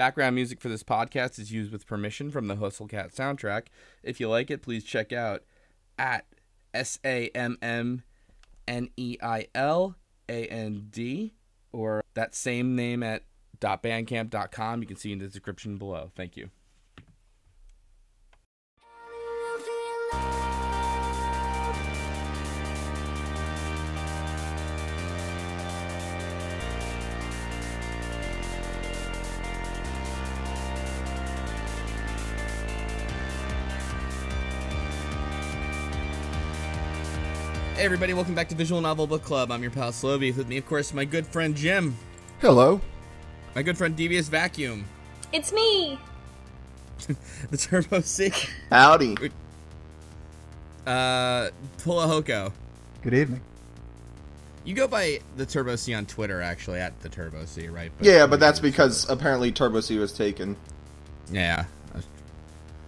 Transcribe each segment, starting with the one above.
Background music for this podcast is used with permission from the Hustlecat soundtrack. If you like it, please check out at SAMMNEILAND or that same name at .bandcamp.com. You can see in the description below. Thank you. Hey everybody, welcome back to Visual Novel Book Club. I'm your pal slowbeef. With me, of course, my good friend Jim. Hello. My good friend Devious Vacuum. It's me. The Turbo C. Howdy. Pulahoko. Good evening. You go by the Turbo C on Twitter, actually, at the Turbo C, right? But that's because apparently Turbo C was taken. Yeah.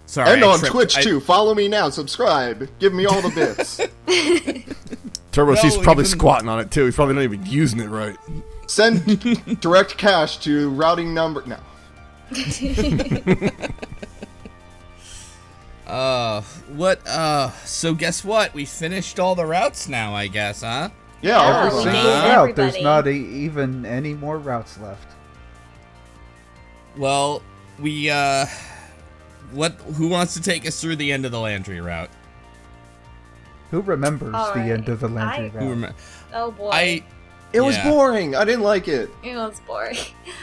Sorry. And on Twitch too. Follow me now. Subscribe. Give me all the bits. Turbo C's probably squatting on it too. He's probably not even using it right. Send direct cash to routing number. No. So guess what? We finished all the routes now, I guess, huh? Yeah, every single route. There's not even any more routes left. Well, we who wants to take us through the end of the Landry route? Who remembers the end of the Landry route? Oh boy. It was boring. I didn't like it. It was boring.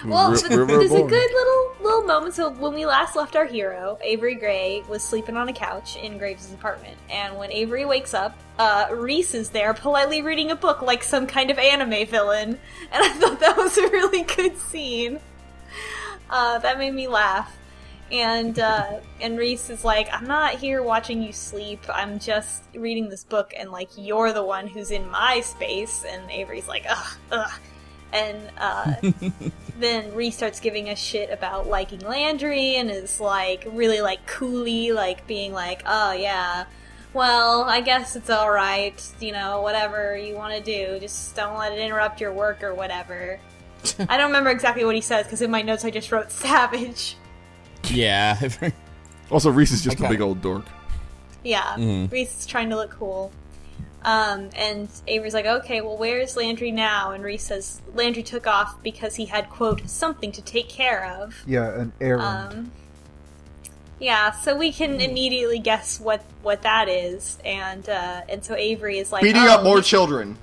Well, there's a good little moment. So when we last left our hero, Avery Gray was sleeping on a couch in Graves' apartment. And when Avery wakes up, Reese is there politely reading a book like some kind of anime villain. And I thought that was a really good scene. That made me laugh. And Reese is like, I'm not here watching you sleep, I'm just reading this book, and, like, you're the one who's in my space, and Avery's like, ugh. And, then Reese starts giving a shit about liking Landry, and is, like, really, like, coolly, like, being like, oh, yeah, well, I guess it's alright, you know, whatever you want to do, just don't let it interrupt your work or whatever. I don't remember exactly what he says, because in my notes I just wrote savage. Yeah. Also, Reese is just a big old dork. Yeah, Reese is trying to look cool. And Avery's like, okay, well, where's Landry now? And Reese says Landry took off because he had, quote, something to take care of. Yeah, an errand. Yeah, so we can immediately guess what that is. And so Avery is like, beating up more children.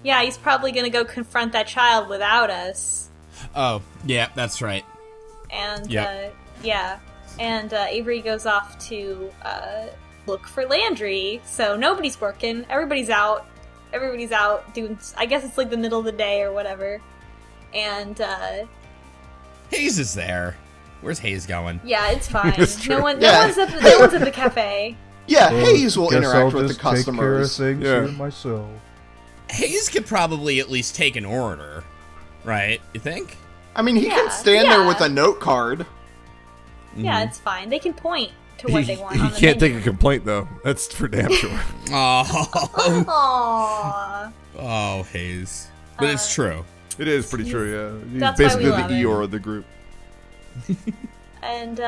Yeah, he's probably going to go confront that child without us. Oh, yeah, that's right. And, and Avery goes off to look for Landry. So nobody's working. Everybody's out doing, I guess it's like the middle of the day or whatever. And Hayes is there. Where's Hayes going? Yeah, it's fine. No one's at the cafe. Yeah, Hayes will interact with the customers. Take care of things myself. Hayes could probably at least take an order, right? You think? I mean, he can stand there with a note card. Yeah, it's fine. They can point to what they want on the He can't menu. take a complaint, though. That's for damn sure. Oh, Hayes. But it's true. It is pretty true, yeah. He's That's basically why we love the him. Eeyore of the group. And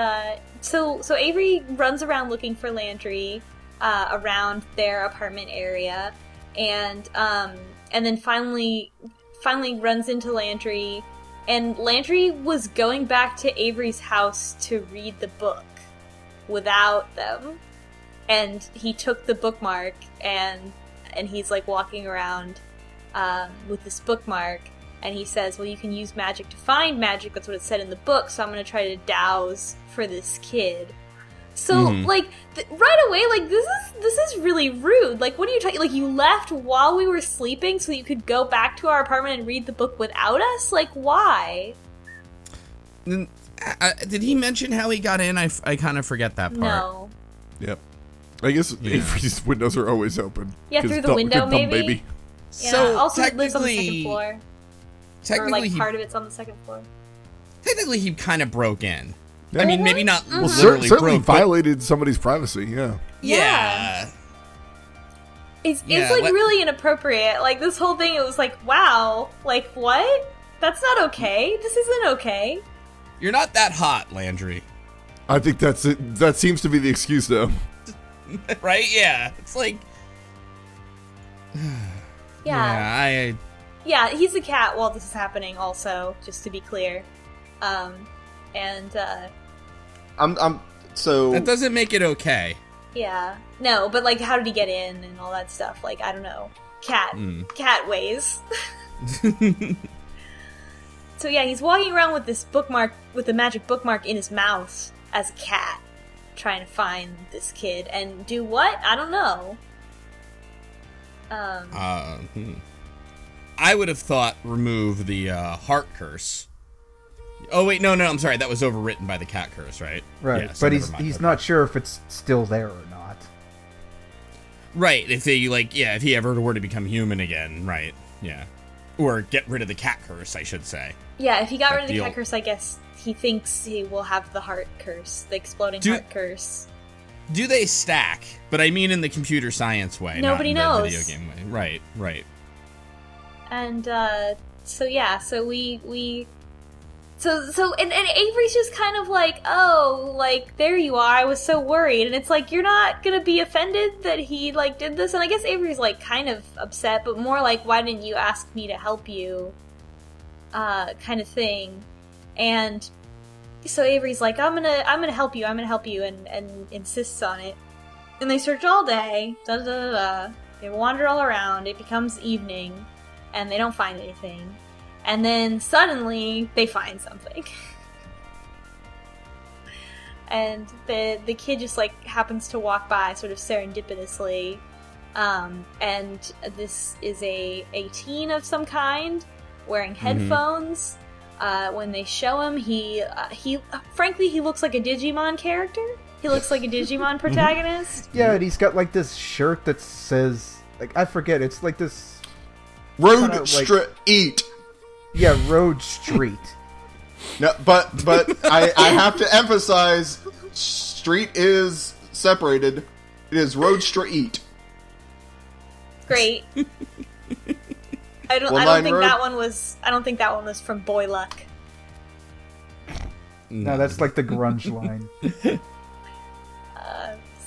so Avery runs around looking for Landry around their apartment area, and then finally runs into Landry. And Landry was going back to Avery's house to read the book without them. And he took the bookmark, and he's, like, walking around with this bookmark. And he says, well, you can use magic to find magic. That's what it said in the book, so I'm going to try to douse for this kid. So, like, right away, like, this is really rude. Like, what are you trying? Like, you left while we were sleeping so you could go back to our apartment and read the book without us? Like, why? Did he mention how he got in? I kind of forget that part. No. Yep. I guess Avery's windows are always open. Yeah, through the window, maybe? Baby. Yeah, So, also it lives on the second floor. Technically, or, like, part of it's on the second floor. Technically, he kind of broke in. Yeah. I mean, maybe not Well, literally certainly broke, violated somebody's privacy, yeah. Yeah. It's like really inappropriate. Like this whole thing, it was like, wow, like what? That's not okay. This isn't okay. You're not that hot, Landry. I think that's it. That seems to be the excuse, though. Right? Yeah. It's like... Yeah, he's the cat while this is happening also, just to be clear. So... That doesn't make it okay. Yeah. No, but, like, how did he get in and all that stuff? Like, I don't know. Cat ways. So yeah, he's walking around with this bookmark, with the magic bookmark in his mouth as a cat, trying to find this kid. And do what? I don't know. I would have thought remove the heart curse. Oh wait, no, I'm sorry. That was overwritten by the cat curse, right? Right, yeah, so but he's not sure if it's still there or not. Right, if if he ever were to become human again, right? Yeah, or get rid of the cat curse, I should say. Yeah, if he got rid of the cat curse, I guess he thinks he will have the heart curse, the exploding heart curse. Do they stack? But I mean in the computer science way. Nobody not in knows. the video game way. Right. And So Avery's just kind of like, oh, like, there you are, I was so worried. And it's like, you're not gonna be offended that he, like, did this? And I guess Avery's, like, kind of upset, but more like, why didn't you ask me to help you? Kind of thing. And so Avery's like, I'm gonna help you, and insists on it. And they search all day, They wander all around, it becomes evening, and they don't find anything. And then suddenly they find something. And the kid just like happens to walk by sort of serendipitously. And this is a teen of some kind wearing headphones. When they show him, he frankly he looks like a Digimon character. He looks like a Digimon protagonist. Yeah, and he's got like this shirt that says, like, I forget, it's like this Road Street. Yeah, Road Street. No, but I have to emphasize, street is separated. It is Road Street. Great. I don't think that one was from Boy Luck. No, that's like the grunge line.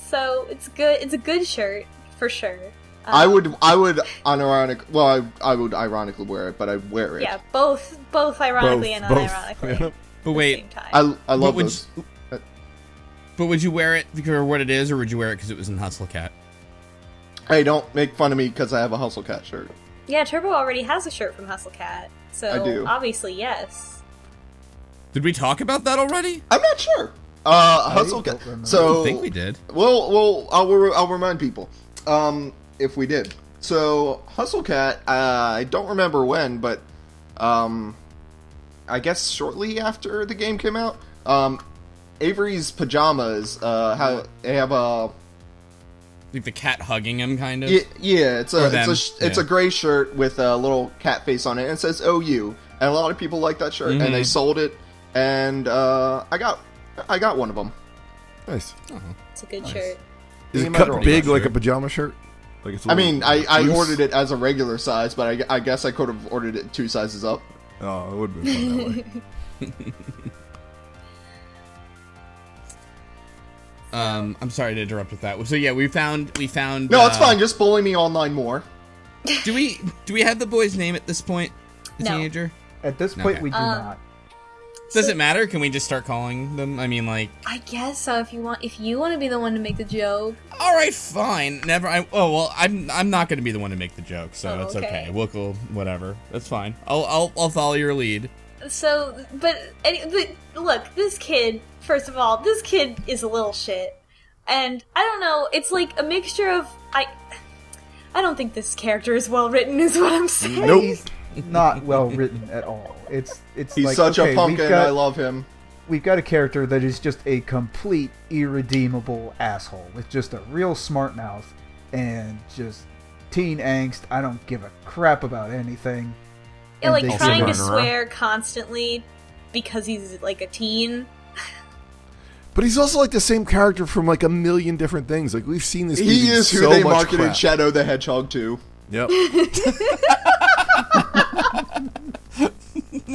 So it's good. It's a good shirt for sure. I would unironically. Well, I would ironically wear it, but I wear it. Yeah, both ironically and unironically. Yeah. But wait, at the same time. I love those. But would you wear it for what it is, or would you wear it because it was in Hustle Cat? Hey, don't make fun of me because I have a Hustle Cat shirt. Yeah, Turbo already has a shirt from Hustle Cat, so I do. Obviously yes. Did we talk about that already? I'm not sure. Hustle Cat. So I think we did. Well, I'll remind people. If we did. So Hustle Cat. I don't remember when, but I guess shortly after the game came out. Avery's pajamas they have a. Like the cat hugging him, kind of. Yeah, it's a gray shirt with a little cat face on it, and it says OU. And a lot of people like that shirt, and they sold it. And I got one of them. Nice. It's a good shirt. Is it cut big like a pajama shirt? Like it's I ordered it as a regular size, but I guess I could have ordered it 2 sizes up. Oh, it would have been fun that way. I'm sorry to interrupt with that. So yeah, we found. No, it's fine. Just bully me online more. Do we have the boy's name at this point? The teenager. At this point, we do not. Does it matter? Can we just start calling them? I mean, like. I guess so. If you want to be the one to make the joke. All right, fine. Never. I'm not going to be the one to make the joke, so it's okay. We'll go. Whatever. That's fine. I'll follow your lead. So, but look, this kid. First of all, this kid is a little shit, and I don't know. It's like a mixture of I don't think this character is well written. Is what I'm saying. Nope. He's not well written at all. He's like, such a pumpkin. I love him. We've got a character that is just a complete irredeemable asshole with just a real smart mouth and just teen angst. I don't give a crap about anything. Yeah, like trying to swear constantly because he's like a teen. But he's also like the same character from like a million different things. Like we've seen this. He is who they marketed Shadow the Hedgehog to. Yep.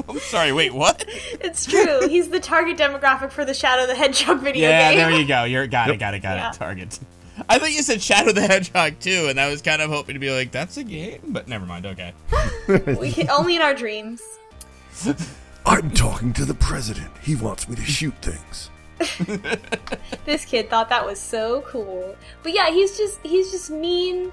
I'm sorry, wait, what? It's true. He's the target demographic for the Shadow the Hedgehog video game. Yeah, there you go. Got it. Target. I thought you said Shadow the Hedgehog, too, and I was kind of hoping to be like, that's a game? But never mind, okay. We can, only in our dreams. I'm talking to the president. He wants me to shoot things. This kid thought that was so cool. But yeah, he's just mean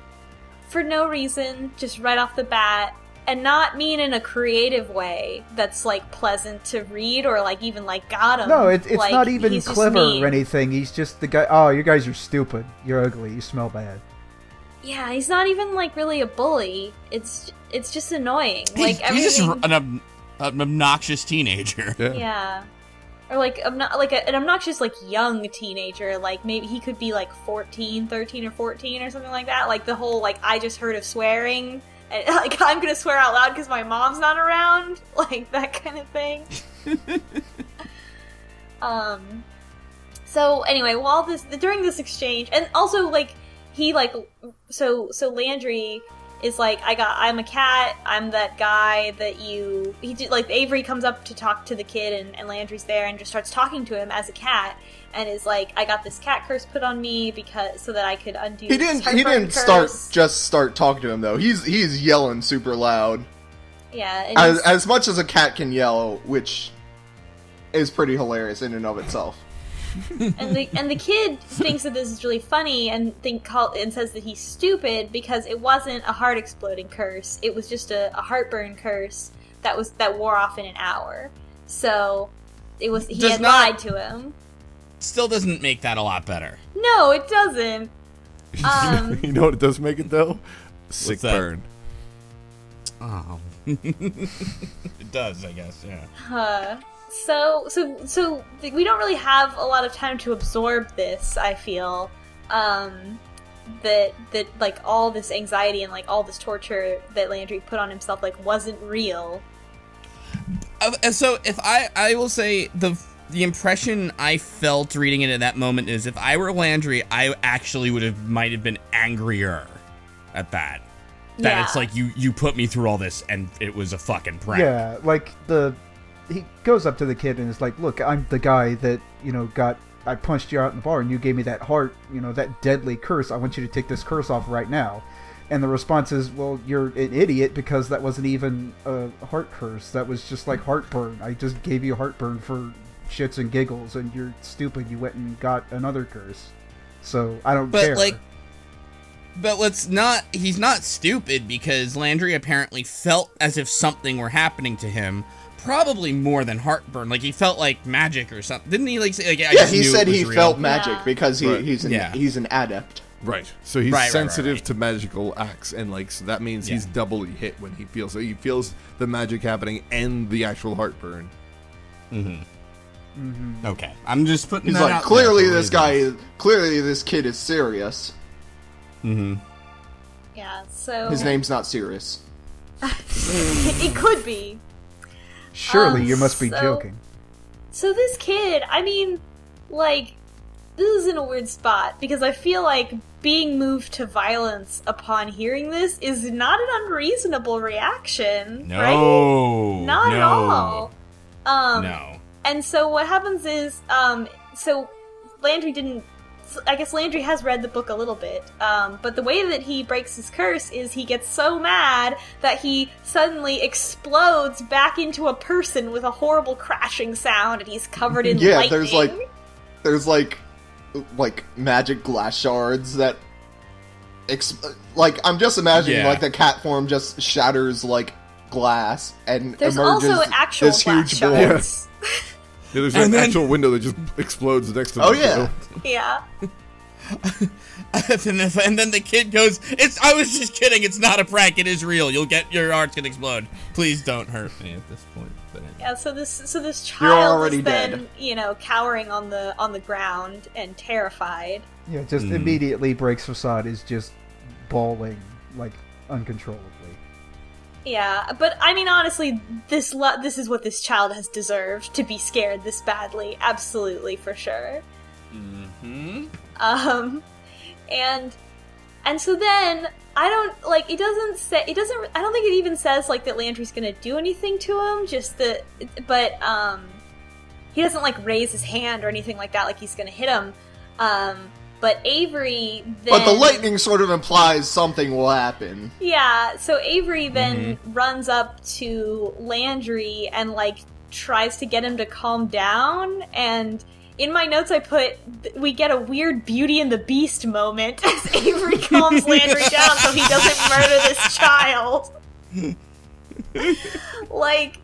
for no reason, just right off the bat. And not mean in a creative way that's, like, pleasant to read or, like, even, like, got him. No, it's like, not even clever or anything. He's just the guy, oh, you guys are stupid. You're ugly. You smell bad. Yeah, he's not even, like, really a bully. It's just annoying. Like, he's just an obnoxious teenager. Yeah. Or, like, an obnoxious, like, young teenager. Like, maybe he could be, like, 13 or 14 or something like that. Like, the whole, like, I just heard of swearing. And, like, I'm gonna swear out loud because my mom's not around, like, that kind of thing. So anyway, during this exchange, and also, like, he, like, so Landry is like, I'm a cat, I'm that guy that Avery comes up to talk to the kid, and Landry's there and just starts talking to him as a cat, and is like, I got this cat curse put on me so that I could undo He didn't start talking to him, though. He's yelling super loud. Yeah. And as much as a cat can yell, which is pretty hilarious in and of itself. And the kid thinks that this is really funny and says that he's stupid because it wasn't a heart exploding curse. It was just a heartburn curse that wore off in an hour. So he had lied to him. Still doesn't make that a lot better. No, it doesn't. You know what it does make it though? Sick burn. Oh. It does, I guess. Yeah. So we don't really have a lot of time to absorb this, I feel. That like all this anxiety and like all this torture that Landry put on himself like wasn't real. So if I will say the impression I felt reading it at that moment is if I were Landry, I actually might have been angrier at that. That it's like you put me through all this and it was a fucking prank. Yeah, like he goes up to the kid and is like, look, I'm the guy that, I punched you out in the bar and you gave me that heart, that deadly curse. I want you to take this curse off right now. And the response is, well, you're an idiot because that wasn't even a heart curse. That was just like heartburn. I just gave you heartburn for shits and giggles and you're stupid. You went and got another curse. So I don't care. But he's not stupid because Landry apparently felt as if something were happening to him. Probably more than heartburn. Like, he felt like magic or something. Didn't he, like, say, like, he said he felt magic because he's an adept. Right. So he's sensitive to magical acts, and, like, so that means he's doubly hit when he feels. So he feels the magic happening and the actual heartburn. Mm-hmm. Mm-hmm. Okay. I'm just putting he's that like, out clearly this kid is serious. Mm-hmm. Yeah, so... His name's not serious. It could be. Surely you must be joking. So this kid, I mean, like, this is in a weird spot, because I feel like being moved to violence upon hearing this is not an unreasonable reaction, right? Not at all. No. And so what happens is, so Landry didn't... I guess Landry has read the book a little bit, but the way that he breaks his curse is he gets so mad that he suddenly explodes back into a person with a horrible crashing sound, and he's covered in lightning. there's like magic glass shards that, I'm just imagining like the cat form just shatters like glass, and there's emerges also actual this glass huge shards. Yeah, there's an actual window that just explodes next to the window. Yeah. And then the kid goes, I was just kidding, it's not a prank, it is real. Your heart's gonna explode. Please don't hurt me at this point. But anyway. Yeah, so this child already has been, dead. Cowering on the ground and terrified. Yeah, just immediately breaks facade, is just bawling like uncontrollably. Yeah, but I mean, honestly, this is what this child has deserved, to be scared this badly. Absolutely, for sure. Mm-hmm. And And so then I don't think it even says like that Landry's gonna do anything to him, but he doesn't like raise his hand or anything like that, like he's gonna hit him. But Avery then... But the lightning sort of implies something will happen. Yeah, so Avery then runs up to Landry and, like, tries to get him to calm down, and in my notes I put, we get a weird Beauty and the Beast moment as Avery calms Landry down so he doesn't murder this child. Like,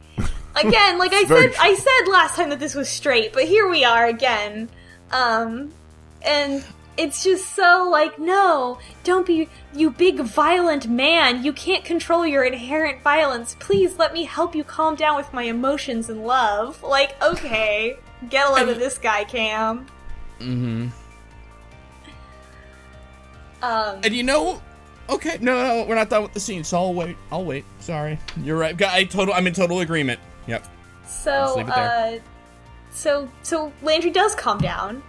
again, like I said last time that this was straight, but here we are again. And it's just so like, no, don't be, you big violent man. You can't control your inherent violence. Please let me help you calm down with my emotions and love. Like, okay, get a load of this guy, Cam. Mm-hmm. And you know, okay, no, we're not done with the scene, so I'll wait. Sorry, you're right. I'm in total agreement. Yep. So, Let's leave it there. So Landry does calm down.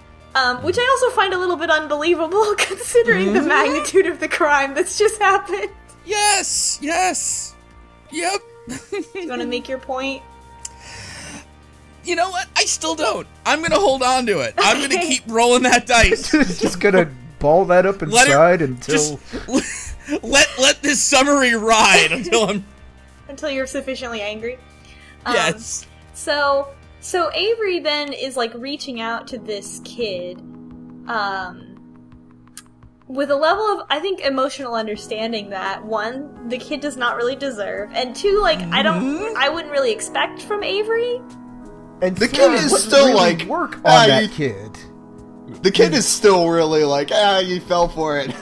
Which I also find a little bit unbelievable, considering the magnitude of the crime that's just happened. Yes! Yep. Do you want to make your point? You know what? I still don't. I'm gonna hold on to it. I'm gonna keep rolling that dice. Just gonna ball that up inside until... Let this summary ride until you're sufficiently angry. Yes. So Avery then is, like, reaching out to this kid, with a level of, I think, emotional understanding that, one, the kid does not really deserve, and two, like, I wouldn't really expect from Avery. And the kid is still, really like, work on that kid. The kid is still really like, you fell for it.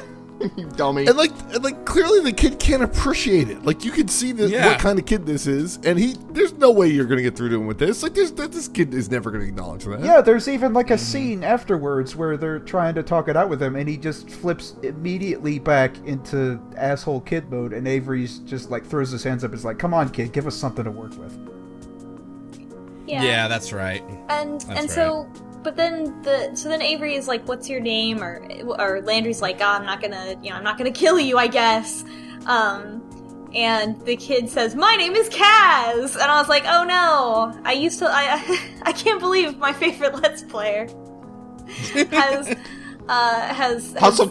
You dummy. And like clearly the kid can't appreciate it. Like, you can see what kind of kid this is, and there's no way you're gonna get through to him with this. Like, this kid is never gonna acknowledge that. Yeah, there's even like a scene afterwards where they're trying to talk it out with him, and he just flips immediately back into asshole kid mode, and Avery's just like throws his hands up, and is like, "Come on, kid, give us something to work with." Yeah, that's right. So. But then then Avery is like, "What's your name?" Or Landry's like, "I'm not gonna kill you, I guess." And the kid says, "My name is Kaz," and I was like, "Oh no! I can't believe my favorite Let's Player has Hustle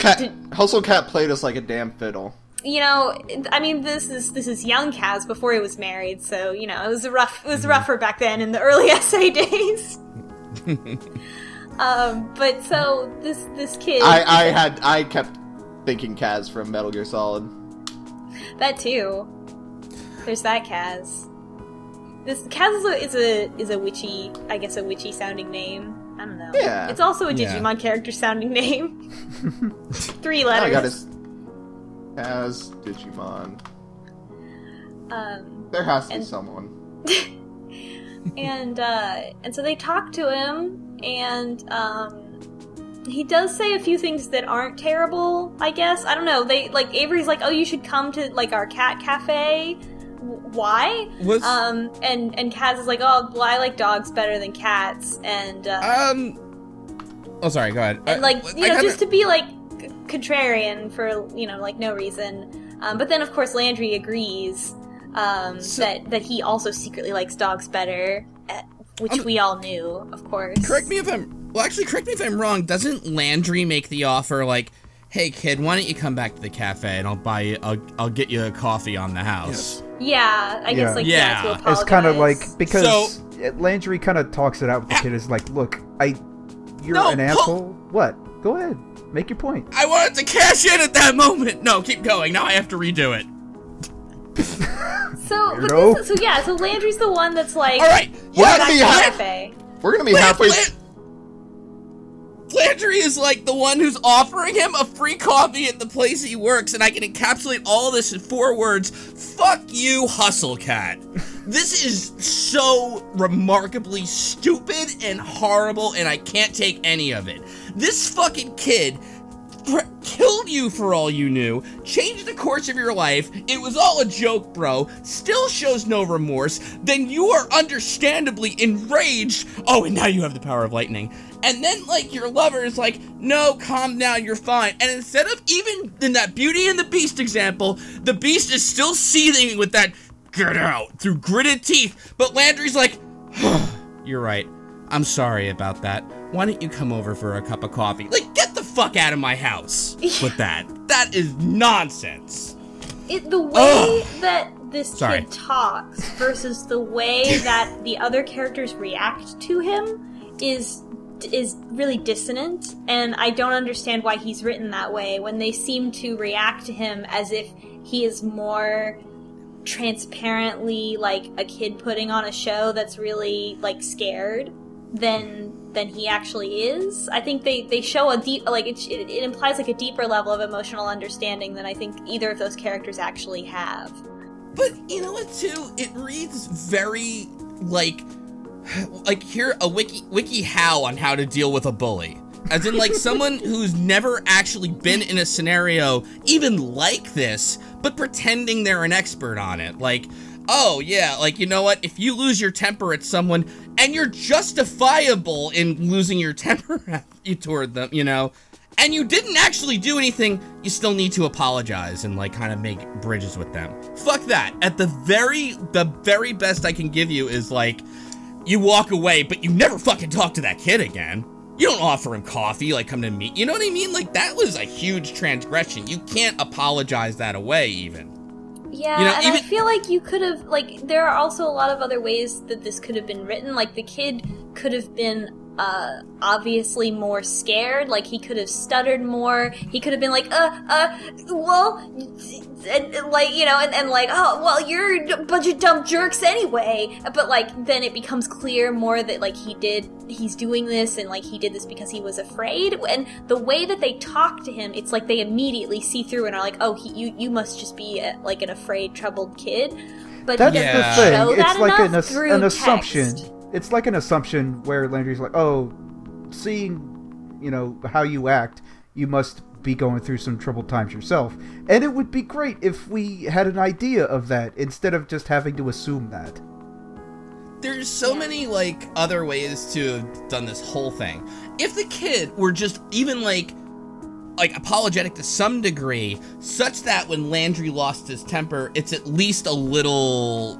Cat played us like a damn fiddle." You know, I mean, this is young Kaz before he was married, so you know it was rougher back then in the early SA days. But so this kid, I kept thinking Kaz from Metal Gear Solid. That too. There's that Kaz. This Kaz is a witchy, I guess, a witchy sounding name. I don't know. Yeah. It's also a Digimon character sounding name. 3 letters. I got his Kaz Digimon. There has to be someone. And so they talk to him, and he does say a few things that aren't terrible, I guess. I don't know. Avery's like, "Oh, you should come to like our cat cafe." Why? And Kaz is like, "Oh, well, I like dogs better than cats." And oh, sorry. Go ahead. And just to be like contrarian for like no reason. But then of course Landry agrees. That he also secretly likes dogs better, which we all knew, of course. Correct me if I'm wrong. Doesn't Landry make the offer like, "Hey kid, why don't you come back to the cafe and I'll get you a coffee on the house?" Yeah, I guess to apologize. It's kind of like, because Landry kind of talks it out with the kid. Is like, "Look, you're an asshole. What? Go ahead, make your point." I wanted to cash in at that moment. No, keep going. Now I have to redo it. So Landry's the one that's like, all right, we're gonna be halfway. Landry is like the one who's offering him a free coffee at the place he works, and I can encapsulate all this in 4 words: "Fuck you, Hustle Cat." This is so remarkably stupid and horrible, and I can't take any of it. This fucking kid killed you for all you knew, changed the course of your life, it was all a joke, bro, still shows no remorse, then you are understandably enraged. Oh, and now you have the power of lightning. And then, like, your lover is like, no, calm down, you're fine. And instead of, even in that Beauty and the Beast example, the Beast is still seething with that, get out, through gritted teeth. But Landry's like, you're right. I'm sorry about that. Why don't you come over for a cup of coffee? Like, get the fuck out of my house with that. That is nonsense. The way that this kid talks versus the way that the other characters react to him is really dissonant, and I don't understand why he's written that way when they seem to react to him as if he is more transparently like a kid putting on a show that's really like scared than he actually is. I think they show a deep, like, it implies like a deeper level of emotional understanding than I think either of those characters actually have. But you know what, too? It reads very like here a wiki how on how to deal with a bully. As in, like, someone who's never actually been in a scenario even like this, but pretending they're an expert on it. Like, oh, yeah, like, you know what? If you lose your temper at someone, and you're justifiable in losing your temper toward them, you know, and you didn't actually do anything, you still need to apologize and, like, kind of make bridges with them. Fuck that. At the very best I can give you is, like, you walk away, but you never fucking talk to that kid again. You don't offer him coffee, like, come to meet. You know what I mean? Like, that was a huge transgression. You can't apologize that away, even. Yeah, you know, and I feel like you could have, like, there are also a lot of other ways that this could have been written. Like, the kid could have been, obviously more scared. Like, he could have stuttered more. He could have been like, well, and like, you know, and like, oh, well, you're a bunch of dumb jerks anyway. But, like, then it becomes clear more that, like, he's doing this, and, like, he did this because he was afraid. And the way that they talk to him, it's like they immediately see through and are like, oh, you must just be, like, an afraid, troubled kid. But that's he doesn't the thing. show that It's like enough through an assumption. text. It's like an assumption where Landry's like, oh, seeing, you know, how you act, you must be going through some troubled times yourself. And it would be great if we had an idea of that instead of just having to assume that. There's so many, like, other ways to have done this whole thing. If the kid were just even, like apologetic to some degree, such that when Landry lost his temper, it's at least a little,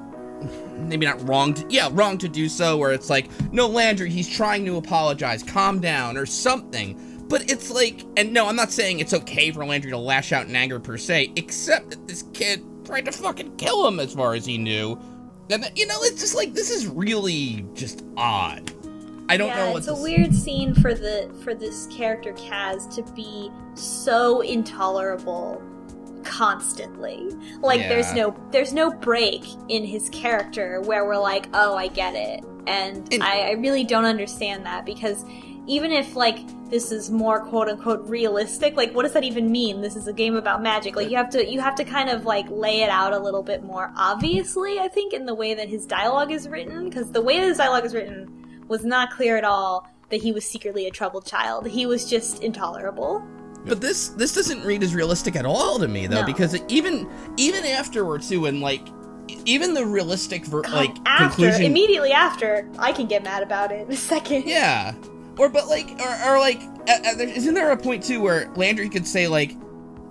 maybe not wrong to do so, where it's like, no, Landry, he's trying to apologize, calm down, or something. But it's like, and no, I'm not saying it's okay for Landry to lash out in anger per se, except that this kid tried to fucking kill him as far as he knew. And, you know, it's just like, this is really just odd. I don't know what it's a weird scene for this character Kaz to be so intolerable constantly. Like, there's no break in his character where we're like, oh, I get it. And I really don't understand that, because even if, like, this is more quote-unquote realistic, like, what does that even mean? This is a game about magic. Like, you have to kind of, like, lay it out a little bit more obviously, I think, in the way that his dialogue is written, because the way that his dialogue is written was not clear at all that he was secretly a troubled child. He was just intolerable. But this doesn't read as realistic at all to me, though, because even afterwards, too, and, like, even the realistic conclusion... Immediately after, I can get mad about it in a second. Yeah. Or isn't there a point, too, where Landry could say, like,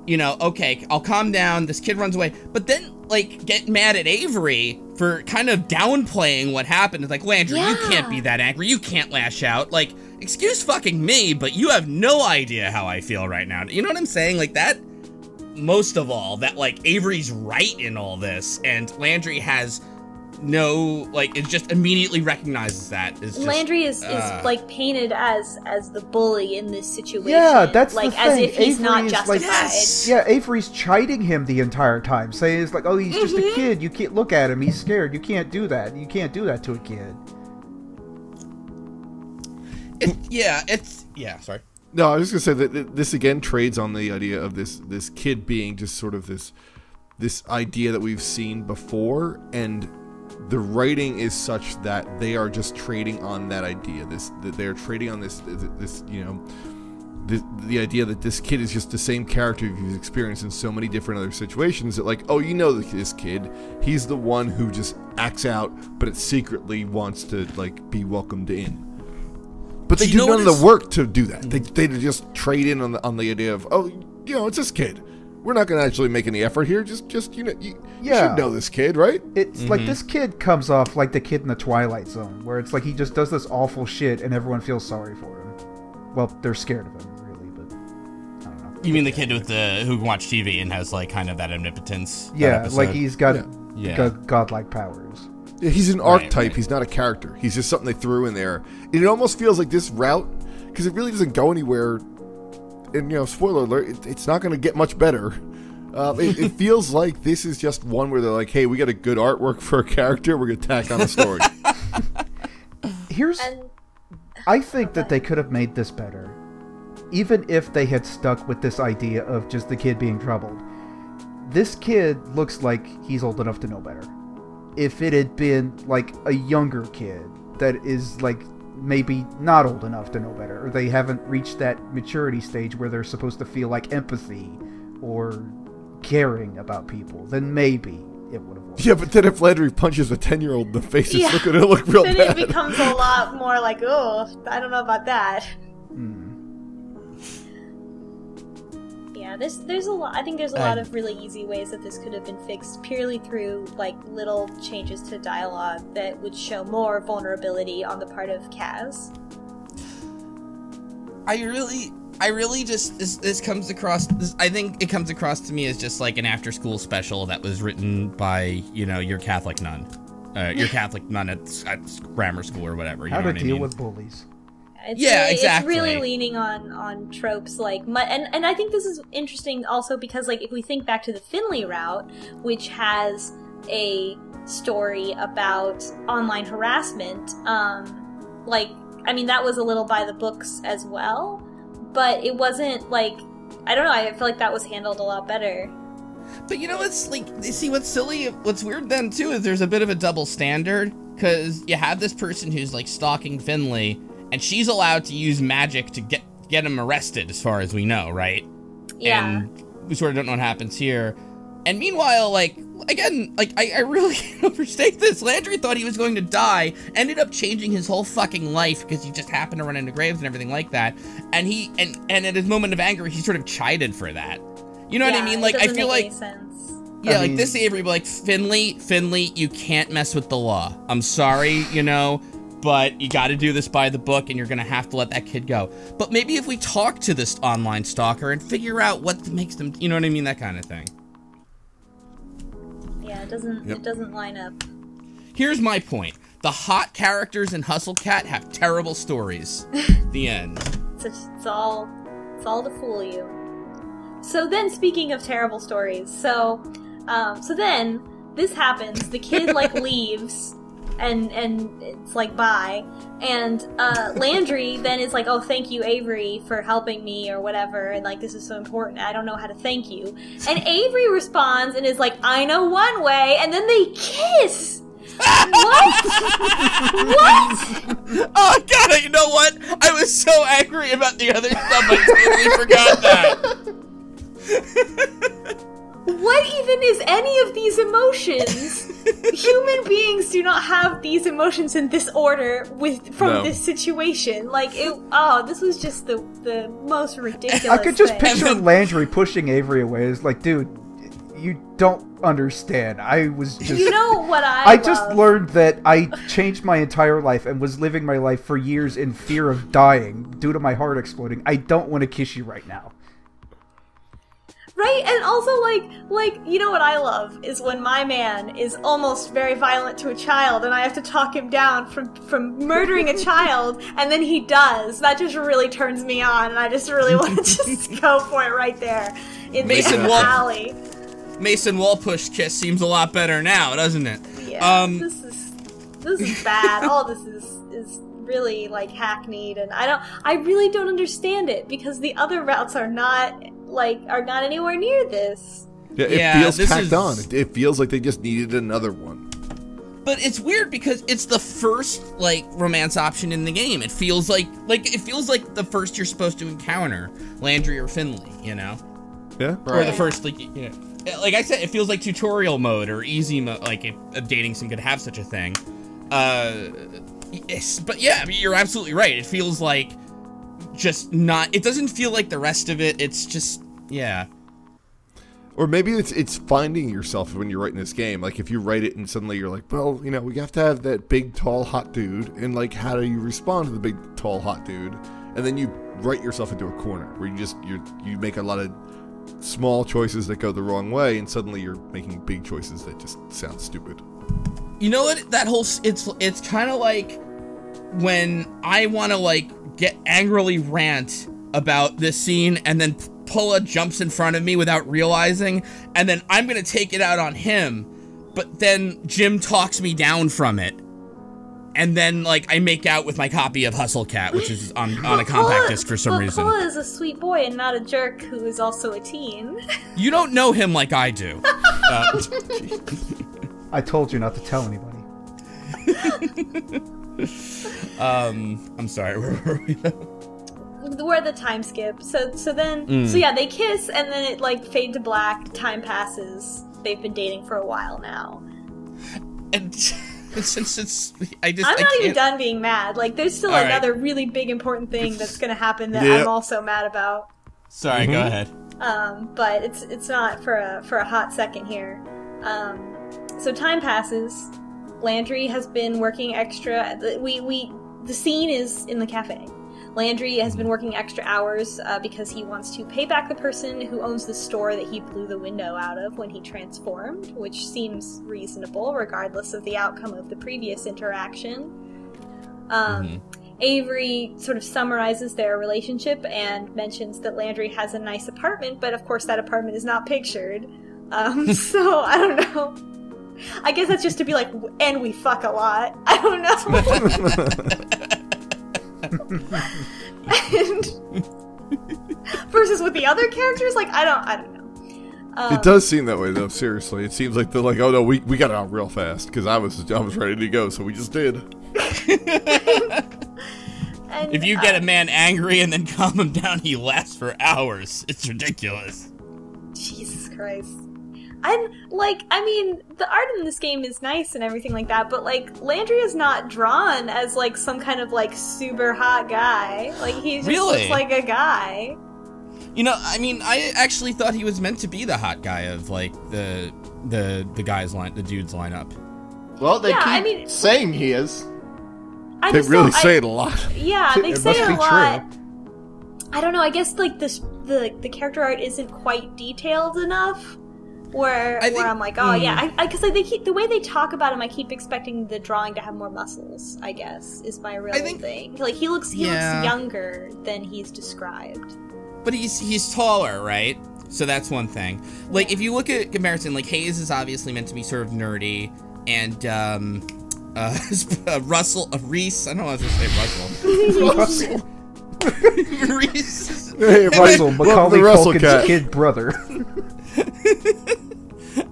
you know, okay, I'll calm down, this kid runs away, but then, like, get mad at Avery for kind of downplaying what happened. It's like, Landry, you can't be that angry, you can't lash out. Like, excuse fucking me, but you have no idea how I feel right now. You know what I'm saying? Like, that, most of all, that, like, Avery's right in all this, and Landry has no, like, it just immediately recognizes that. Landry is like, painted as the bully in this situation. Yeah, that's like, the thing. as if he's not justified. Like, yeah, Avery's chiding him the entire time, saying, it's like, oh, he's just a kid, you can't look at him, he's scared, you can't do that, you can't do that to a kid. Sorry. No, I was just gonna say that this again trades on the idea of this kid being just sort of this idea that we've seen before, and the writing is such that they are just trading on that idea. That they're trading on this, you know, the idea that this kid is just the same character you've experienced in so many different other situations, that like, oh, you know this kid, he's the one who just acts out, but it secretly wants to like be welcomed in. But they do none of the work to do that. They just trade in on the idea of, oh, you know, it's this kid. We're not going to actually make any effort here. Just you know, you should know this kid, right? It's like this kid comes off like the kid in the Twilight Zone, where it's like he just does this awful shit and everyone feels sorry for him. Well, they're scared of him, really, but I don't know. You mean the kid with who can watch TV and has like kind of that omnipotence? Yeah, like he's got godlike powers. Yeah, he's an archetype. Right. He's not a character. He's just something they threw in there. And it almost feels like this route, because it really doesn't go anywhere. And, you know, spoiler alert, it's not going to get much better. It feels like this is just one where they're like, hey, we got a good artwork for a character. We're going to tack on a story. I think that they could have made this better, even if they had stuck with this idea of just the kid being troubled. This kid looks like he's old enough to know better. If it had been like a younger kid that is like maybe not old enough to know better, or they haven't reached that maturity stage where they're supposed to feel like empathy or caring about people, then maybe it would have worked. Yeah, but then if Landry punches a 10-year-old in the face, it's going to look real bad. Then it becomes a lot more like, oh, I don't know about that. Yeah, there's a lot. I think there's a lot of really easy ways that this could have been fixed purely through like little changes to dialogue that would show more vulnerability on the part of Kaz. I really just this comes across. I think it comes across to me as just like an after-school special that was written by, you know, your Catholic nun at grammar school or whatever. You How know to deal with bullies. Exactly. It's really leaning on tropes like, and I think this is interesting also because like if we think back to the Finley route, which has a story about online harassment, like I mean that was a little by the books as well, but it wasn't like, I don't know, I feel like that was handled a lot better. But you know what's like, see what's silly, what's weird then too is there's a bit of a double standard, because you have this person who's like stalking Finley. And she's allowed to use magic to get him arrested, as far as we know, right? Yeah. And we sort of don't know what happens here. And meanwhile, like, again, like, I really can't overstate this. Landry thought he was going to die, ended up changing his whole fucking life because he just happened to run into graves and everything like that. And and at his moment of anger, he sort of chided for that. You know what I mean? Like, I feel like... Sense. Yeah, like, this Avery, like, Finley, you can't mess with the law. I'm sorry, you know... But you got to do this by the book, and you're going to have to let that kid go. But maybe if we talk to this online stalker and figure out what makes them, you know what I mean, that kind of thing. Yeah, it doesn't line up. Here's my point: the hot characters in Hustle Cat have terrible stories. The end. It's all to fool you. So then, speaking of terrible stories, so then this happens. The kid like leaves. And it's like bye, and Landry then is like, oh, thank you, Avery, for helping me or whatever, and like this is so important, I don't know how to thank you. And Avery responds and is like, I know one way, and then they kiss. What? What? Oh god, you know what? I was so angry about the other stuff, I totally forgot that. What even is any of these emotions? Human beings do not have these emotions in this order from this situation. Like, this was just the most ridiculous I could just thing. picture Landry pushing Avery away. It's like, dude, you don't understand. I was just... You know what I just learned that I changed my entire life and was living my life for years in fear of dying due to my heart exploding. I don't want to kiss you right now. Right, and also, like, you know what I love is when my man is almost very violent to a child, and I have to talk him down from murdering a child, and then he does. That just really turns me on, and I just really want to just go for it right there in the alley. Mason Wallpush kiss seems a lot better now, doesn't it? Yeah, this is bad. All this is really like hackneyed, and I really don't understand it because the other routes are not anywhere near this. Yeah, it feels tacked on. It feels like they just needed another one. But it's weird because it's the first, like, romance option in the game. It feels like the first you're supposed to encounter Landry or Finley, you know? Yeah. Right. Or the first, like, you know, like I said, it feels like tutorial mode or easy mode, like if a dating sim could have such a thing. Yes, but yeah, I mean, you're absolutely right. It feels like just not, it doesn't feel like the rest of it. It's just, yeah. Or maybe it's finding yourself when you're writing this game. Like, if you write it and suddenly you're like, well, you know, we have to have that big, tall, hot dude. And, like, how do you respond to the big, tall, hot dude? And then you write yourself into a corner where you make a lot of small choices that go the wrong way. And suddenly you're making big choices that just sound stupid. You know what? That whole, it's kind of like when I want to, like, get angrily rant about this scene and then Pulla jumps in front of me without realizing, and then I'm gonna take it out on him, but then Jim talks me down from it, and then, like, I make out with my copy of Hustle Cat, which is on a compact disc for some reason. Pulla is a sweet boy and not a jerk who is also a teen. You don't know him like I do. I told you not to tell anybody. I'm sorry, where were we though? We're the time skip. So yeah, they kiss and then it like fade to black. Time passes. They've been dating for a while now. And since I'm not even done being mad. Like, there's still another really big important thing that's gonna happen that I'm also mad about. Sorry, go ahead. But it's not for a hot second here. So time passes. Landry has been working extra. The scene is in the cafe. Landry has been working extra hours because he wants to pay back the person who owns the store that he blew the window out of when he transformed, which seems reasonable regardless of the outcome of the previous interaction. Avery sort of summarizes their relationship and mentions that Landry has a nice apartment, but of course that apartment is not pictured. So, I don't know. I guess that's just to be like, and we fuck a lot. I don't know. And versus with the other characters, like, I don't know. It does seem that way, though. Seriously, it seems like they're like, oh no, we got out real fast because I was ready to go, so we just did. And, if you get a man angry and then calm him down, he lasts for hours. It's ridiculous. Jesus Christ. I mean, the art in this game is nice and everything like that, but, like, Landry is not drawn as, like, some kind of, like, super hot guy. Like, he just looks like a guy. You know, I mean, I actually thought he was meant to be the hot guy of, like, the dude's lineup. Well, they keep saying he is. They really say it a lot. Yeah, they say it a lot. True. I don't know, I guess, like, the character art isn't quite detailed enough. Where I'm like, oh yeah, because the way they talk about him, I keep expecting the drawing to have more muscles. I guess is my real thing. Like he looks younger than he's described. But he's taller, right? So that's one thing. Like if you look at comparison, like Hayes is obviously meant to be sort of nerdy, and Reese. I don't know how to say Russell. Reese. Hey, Russell, Macaulay Culkin's kid brother.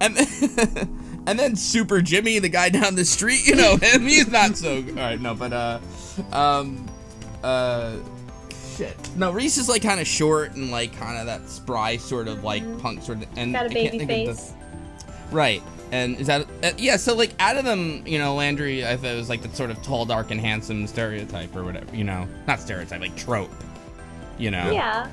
and then Super Jimmy, the guy down the street, you know him. He's not so all right. No, but shit. No, Reese is like kind of short and like kind of that spry sort of like punk sort of. And got a baby face. Right. And is that yeah? So like out of them, you know, Landry, I thought it was like the sort of tall, dark, and handsome stereotype or whatever. You know, not stereotype, like trope. You know. Yeah.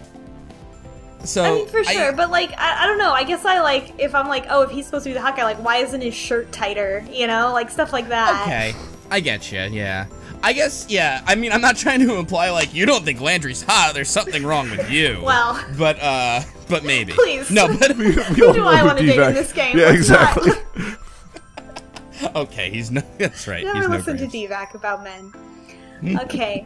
So I mean, for sure, but like I don't know. I guess I like if I'm like, oh, if he's supposed to be the hot guy, like why isn't his shirt tighter? You know, like stuff like that. Okay, I get you. Yeah, I guess. Yeah, I mean, I'm not trying to imply like you don't think Landry's hot. There's something wrong with you. Well, but maybe. Please, no. But who do I want to date in this game? Yeah, exactly. Okay, he's no. That's right. Never he's listen no to DVAC about men. Okay.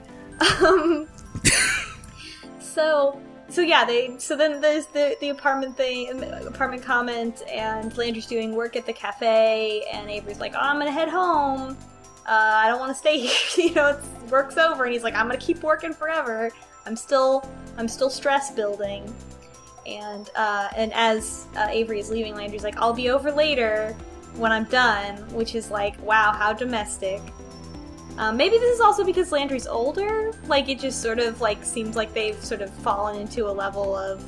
So yeah, then there's the apartment thing, apartment comment, and Landry's doing work at the cafe, and Avery's like, oh, I'm gonna head home. I don't want to stay here. You know, work's over, and he's like, I'm gonna keep working forever. I'm still stress building, and as Avery is leaving, Landry's like, I'll be over later. when I'm done, which is like, wow, how domestic. Maybe this is also because Landry's older. Like, it just sort of, like, seems like they've sort of fallen into a level of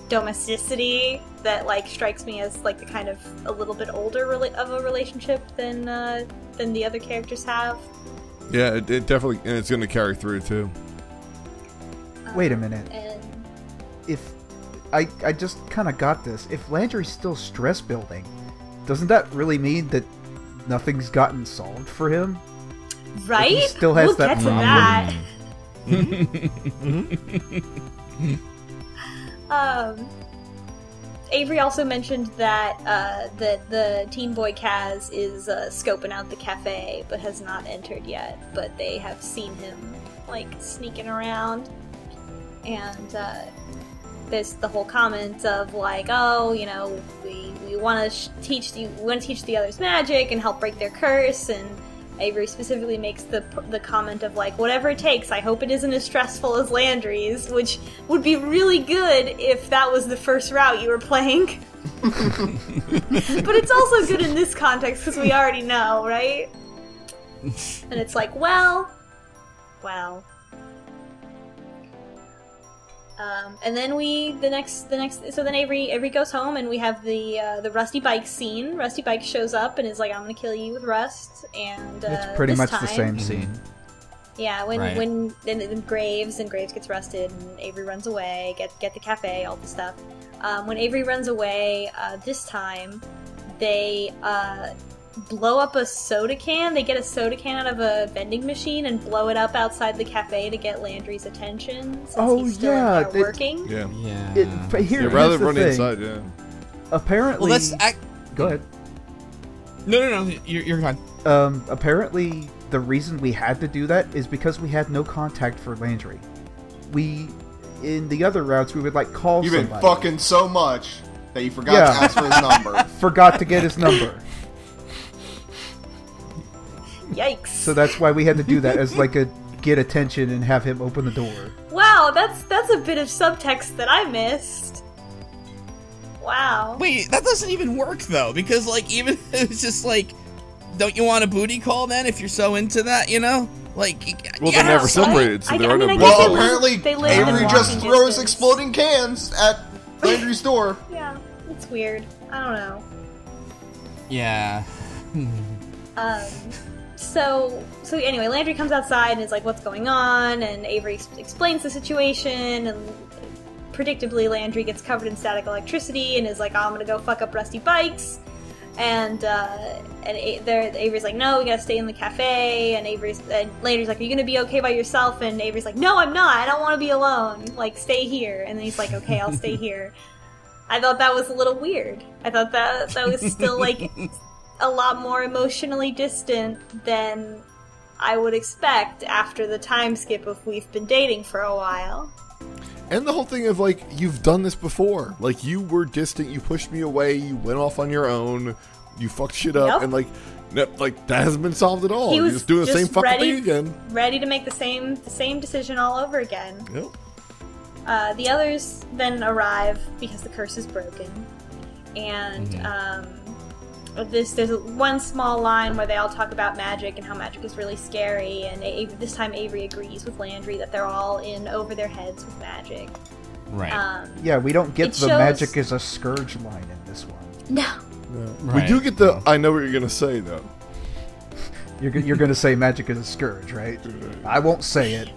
domesticity that, like, strikes me as, like, the kind of a little bit older of a relationship than the other characters have. Yeah, it definitely, and it's going to carry through, too. Wait a minute. And If I just kind of got this. If Landry's still stress building, doesn't that really mean that nothing's gotten solved for him? right? He still has we'll that get to that. Avery also mentioned that the teen boy Kaz is scoping out the cafe, but has not entered yet. But they have seen him like sneaking around, and there's the whole comment of like, oh, you know, we want to teach the others magic and help break their curse, and Avery specifically makes the comment of like, whatever it takes, I hope it isn't as stressful as Landry's, which would be really good if that was the first route you were playing. But it's also good in this context because we already know, right? And it's like, well. And then so then Avery goes home, and we have the Rusty Bike scene. Rusty Bike shows up and is like, I'm gonna kill you with Rust, and It's pretty much the same scene. Yeah, when Graves gets rusted, and Avery runs away, get the cafe, all the stuff. When Avery runs away, this time, they blow up a soda can. They get a soda can out of a vending machine and blow it up outside the cafe to get Landry's attention, since he's still in there working. Yeah. Rather than run thing. inside, yeah. Apparently... Well, Go ahead. No, you're fine. Apparently, the reason we had to do that is because we had no contact for Landry. In the other routes, we would, like, call You've somebody. been fucking so much that you forgot to ask for his number. Forgot to get his number. Yikes. So that's why we had to do that, as like a get attention and have him open the door. Wow, that's a bit of subtext that I missed. Wow. Wait, that doesn't even work though, because like even it's just like, don't you want a booty call then if you're so into that, you know? Like, well, they're never separated, so there are no. Well, apparently Avery just throws distance. exploding cans at Landry's door. Yeah, it's weird. I don't know. Yeah. So anyway, Landry comes outside and is like, what's going on? And Avery explains the situation, and predictably Landry gets covered in static electricity and is like, oh, I'm gonna go fuck up Rusty Bikes. And Avery's like, no, we gotta stay in the cafe. And Landry's like, are you gonna be okay by yourself? And Avery's like, no, I'm not. I don't want to be alone. Like, stay here. And then he's like, okay, I'll stay here. I thought that was a little weird. I thought that was still like a lot more emotionally distant than I would expect after the time skip if we've been dating for a while. And the whole thing of, like, you've done this before. Like, you were distant, you pushed me away, you went off on your own, you fucked shit up, and, like, that hasn't been solved at all. You're just doing the same fucking thing again. Ready to make the same decision all over again. Yep. The others then arrive because the curse is broken. And, there's one small line where they all talk about magic and how magic is really scary, and this time Avery agrees with Landry that they're all in over their heads with magic. Right. Yeah, we don't get the magic is a scourge line in this one. No. Right. We do get the I know what you're gonna say though. You're gonna say magic is a scourge, right? I won't say it.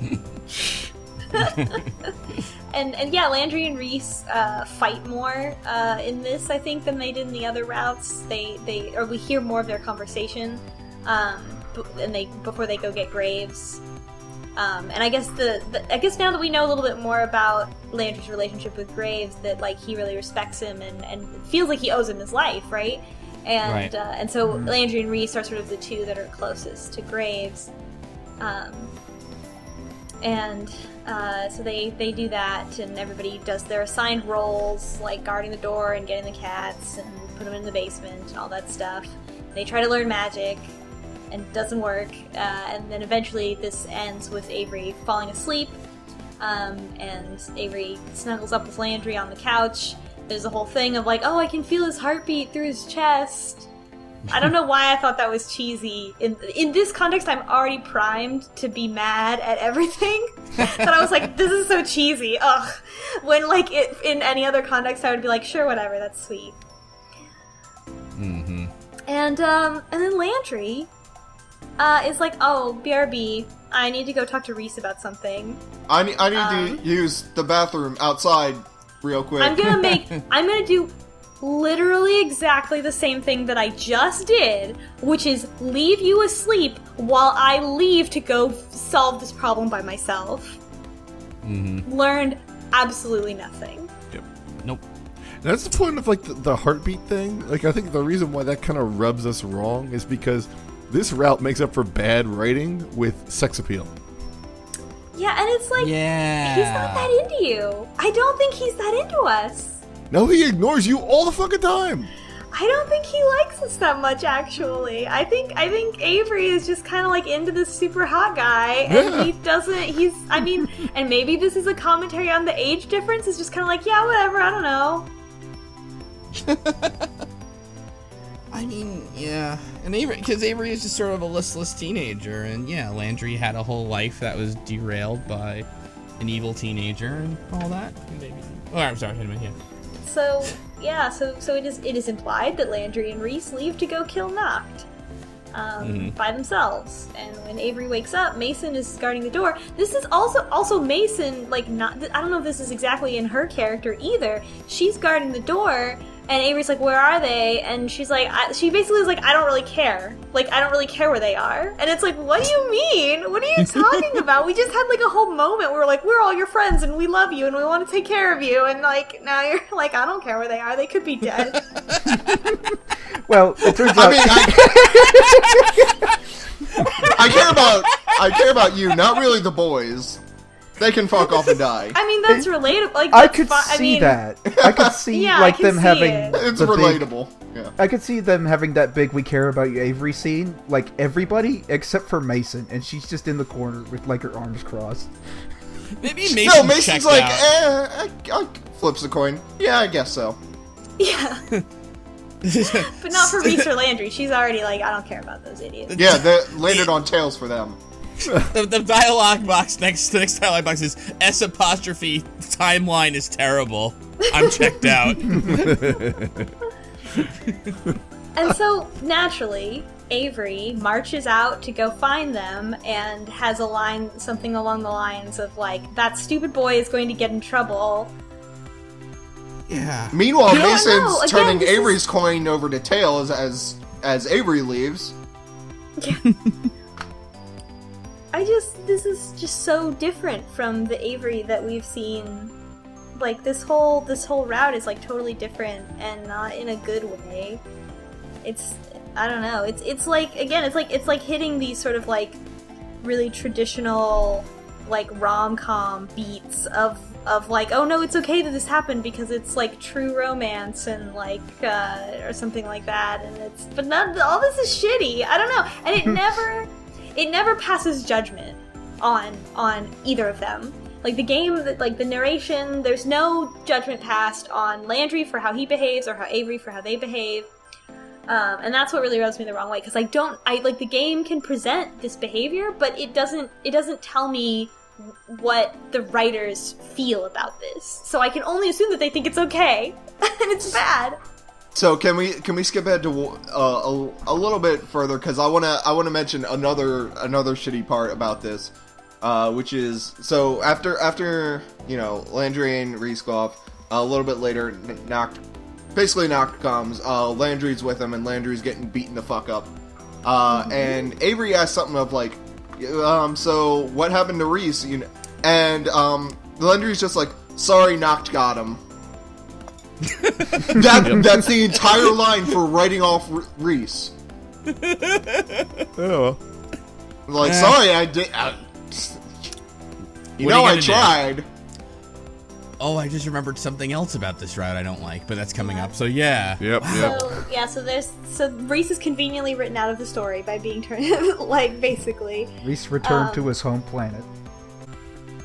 And yeah, Landry and Reese fight more in this, I think, than they did in the other routes. We hear more of their conversation, before they go get Graves. And I guess I guess now that we know a little bit more about Landry's relationship with Graves, that like he really respects him and feels like he ose him his life, right? And and so Landry and Reese are sort of the two that are closest to Graves. So they do that, and everybody does their assigned roles, like guarding the door and getting the cats and put them in the basement and all that stuff. They try to learn magic, and it doesn't work. And then eventually this ends with Avery falling asleep, and Avery snuggles up with Landry on the couch. There's a whole thing of like, oh, I can feel his heartbeat through his chest. I don't know why I thought that was cheesy. In this context, I'm already primed to be mad at everything. That I was like, this is so cheesy. Ugh. When, like, in any other context, I would be like, sure, whatever, that's sweet. Mm-hmm. And then Landry is like, oh, BRB, I need to go talk to Reese about something. I need to use the bathroom outside real quick. I'm gonna do literally exactly the same thing that I just did, which is leave you asleep while I leave to go solve this problem by myself. Mm-hmm. Learned absolutely nothing. Yep. Nope. That's the point of like the heartbeat thing. Like I think the reason why that kind of rubs us wrong is because this route makes up for bad writing with sex appeal. Yeah, and it's like, he's not that into you. I don't think he's that into us. No, he ignores you all the fucking time. I don't think he likes us that much, actually. I think Avery is just kind of like into this super hot guy, and he doesn't. And maybe this is a commentary on the age difference. It's just kind of like, yeah, whatever. I don't know. I mean, yeah, and because Avery is just sort of a listless teenager, and yeah, Landry had a whole life that was derailed by an evil teenager and all that. Maybe. Oh, I'm sorry, yeah. So yeah, so it is implied that Landry and Reese leave to go kill Noct by themselves, and when Avery wakes up, Mason is guarding the door. This is also Mason, like, not. I don't know if this is exactly in her character either. She's guarding the door. And Avery's like, where are they? And she's like, she basically is like, I don't really care. Like, I don't really care where they are. And it's like, what do you mean? What are you talking about? We just had like a whole moment where we're like, we're all your friends and we love you and we want to take care of you. And like, now you're like, I don't care where they are. They could be dead. Well, it turns out. I care about you, not really the boys. They can fuck off and die. I mean, that's relatable. Like, I could see that. I could see like them having. It's relatable. Yeah. I could see them having that big "we care about you" Avery scene, like everybody except for Mason, and she's just in the corner with like her arms crossed. Maybe Mason. No, Mason's like, I flips the coin. Yeah, I guess so. Yeah. But not for Reese or Landry. She's already like, I don't care about those idiots. Yeah, they landed on tails for them. The dialogue box the next dialogue box is S' timeline is terrible. I'm checked out. And so naturally, Avery marches out to go find them and has a line, something along the lines of like, that stupid boy is going to get in trouble. Yeah. Meanwhile, Mason's turning Avery's coin over to tails as Avery leaves. Yeah. This is just so different from the Avery that we've seen. Like, this whole route is like totally different and not in a good way. I don't know. It's like, again, it's like hitting these sort of like really traditional like rom-com beats of like, oh no, it's okay that this happened because it's like true romance and like or something like that, but all this is shitty. I don't know. And it never passes judgment on either of them. Like the game, like the narration, there's no judgment passed on Landry for how he behaves or how Avery for how they behave. And that's what really rubs me the wrong way, because like the game can present this behavior, but it doesn't tell me what the writers feel about this. So I can only assume that they think it's okay, and it's bad. So can we skip ahead to a little bit further, because I wanna mention another shitty part about this, which is, so after Landry and Reese go off, a little bit later, Noct comes. Landry's with him, and Landry's getting beaten the fuck up. And Avery asks something of like, so what happened to Reese? And Landry's just like, sorry, Noct got him. That's the entire line for writing off Reese. Oh. Like, sorry, I did. I tried. Oh, I just remembered something else about this route I don't like, but that's coming up. So yeah. Yep. So Reese is conveniently written out of the story by being turned like basically. Reese returned to his home planet.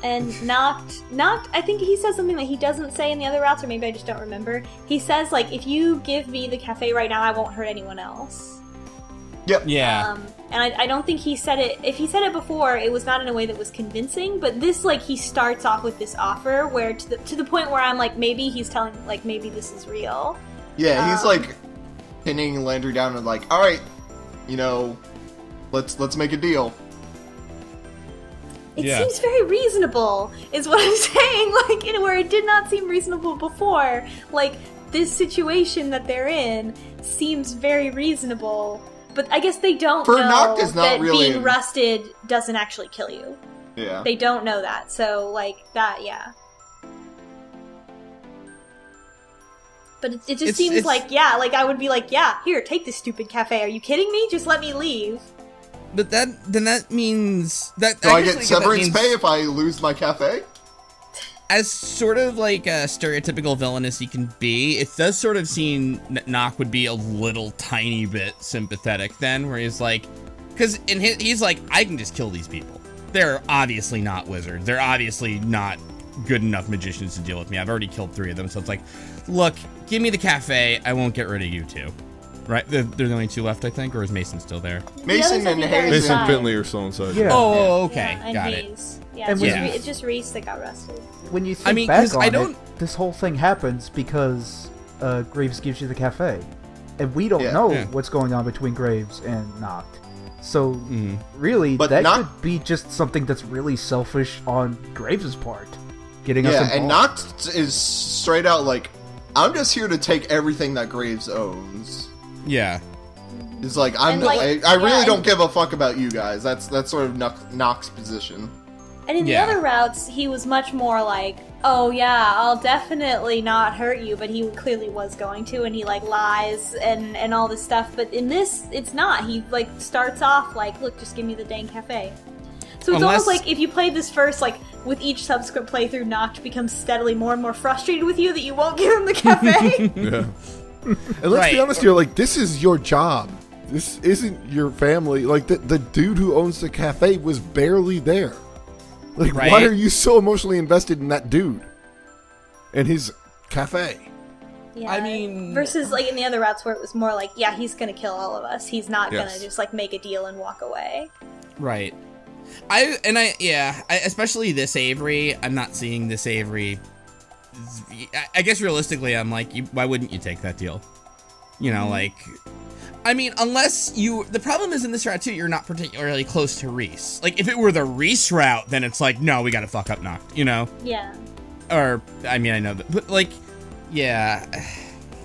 And Noct, I think he says something that he doesn't say in the other routes, or maybe I just don't remember. He says, like, if you give me the cafe right now, I won't hurt anyone else. Yep. Yeah. And I don't think he said it. If he said it before, it was not in a way that was convincing. But this, like, he starts off with this offer where to the point where I'm like, maybe he's telling, like, maybe this is real. Yeah, he's like pinning Landry down and like, all right, you know, let's make a deal. It seems very reasonable, is what I'm saying. Like, in where it did not seem reasonable before. Like, this situation that they're in seems very reasonable. But I guess they don't know that being rusted doesn't actually kill you. Yeah. They don't know that. So, like, that, yeah. But it just seems like, yeah, like, I would be like, yeah, here, take this stupid cafe. Are you kidding me? Just let me leave. But then that means... Do I get severance pay if I lose my cafe? As sort of like a stereotypical villain as he can be, it does sort of seem that Nock would be a little tiny bit sympathetic then, where he's like, because he's like, I can just kill these people. They're obviously not wizards. They're obviously not good enough magicians to deal with me. I've already killed 3 of them, so it's like, look, give me the cafe. I won't get rid of you 2. Right? They're the only 2 left, I think, or is Mason still there? Mason and Hayes. Mason Finley are still inside. Yeah. Oh, okay. Yeah, Got Hayes. it. Yeah, it's just Reese that got rusted. When you think back on it, this whole thing happens because Graves gives you the cafe. And we don't know what's going on between Graves and Noct. So, really, that could be just something that's really selfish on Graves' part. Getting us involved. And Noct is straight out like, I'm just here to take everything that Graves owns. Yeah. It's like, I really don't give a fuck about you guys. That's sort of Noct's position. And in the other routes, he was much more like, oh yeah, I'll definitely not hurt you, but he clearly was going to, and he, like, lies and all this stuff. But in this, it's not. He, like, starts off like, look, just give me the dang cafe. So it's almost like if you played this first, like, with each subsequent playthrough, Noct becomes steadily more and more frustrated with you that you won't give him the cafe. Yeah. And let's be honest here, like, this is your job. This isn't your family. Like, the dude who owns the cafe was barely there. Like, why are you so emotionally invested in that dude and his cafe? Yeah, I mean... Versus, like, in the other routes where it was more like, yeah, he's gonna kill all of us. He's not gonna just, like, make a deal and walk away. Right. Especially this Avery, I'm not seeing this Avery. I guess realistically, I'm like, why wouldn't you take that deal? You know, like... I mean, unless you... The problem is in this route, too, you're not particularly close to Reese. Like, if it were the Reese route, then it's like, no, we gotta fuck up Noct, you know? Yeah. Or, I mean, I know that... But, like, yeah...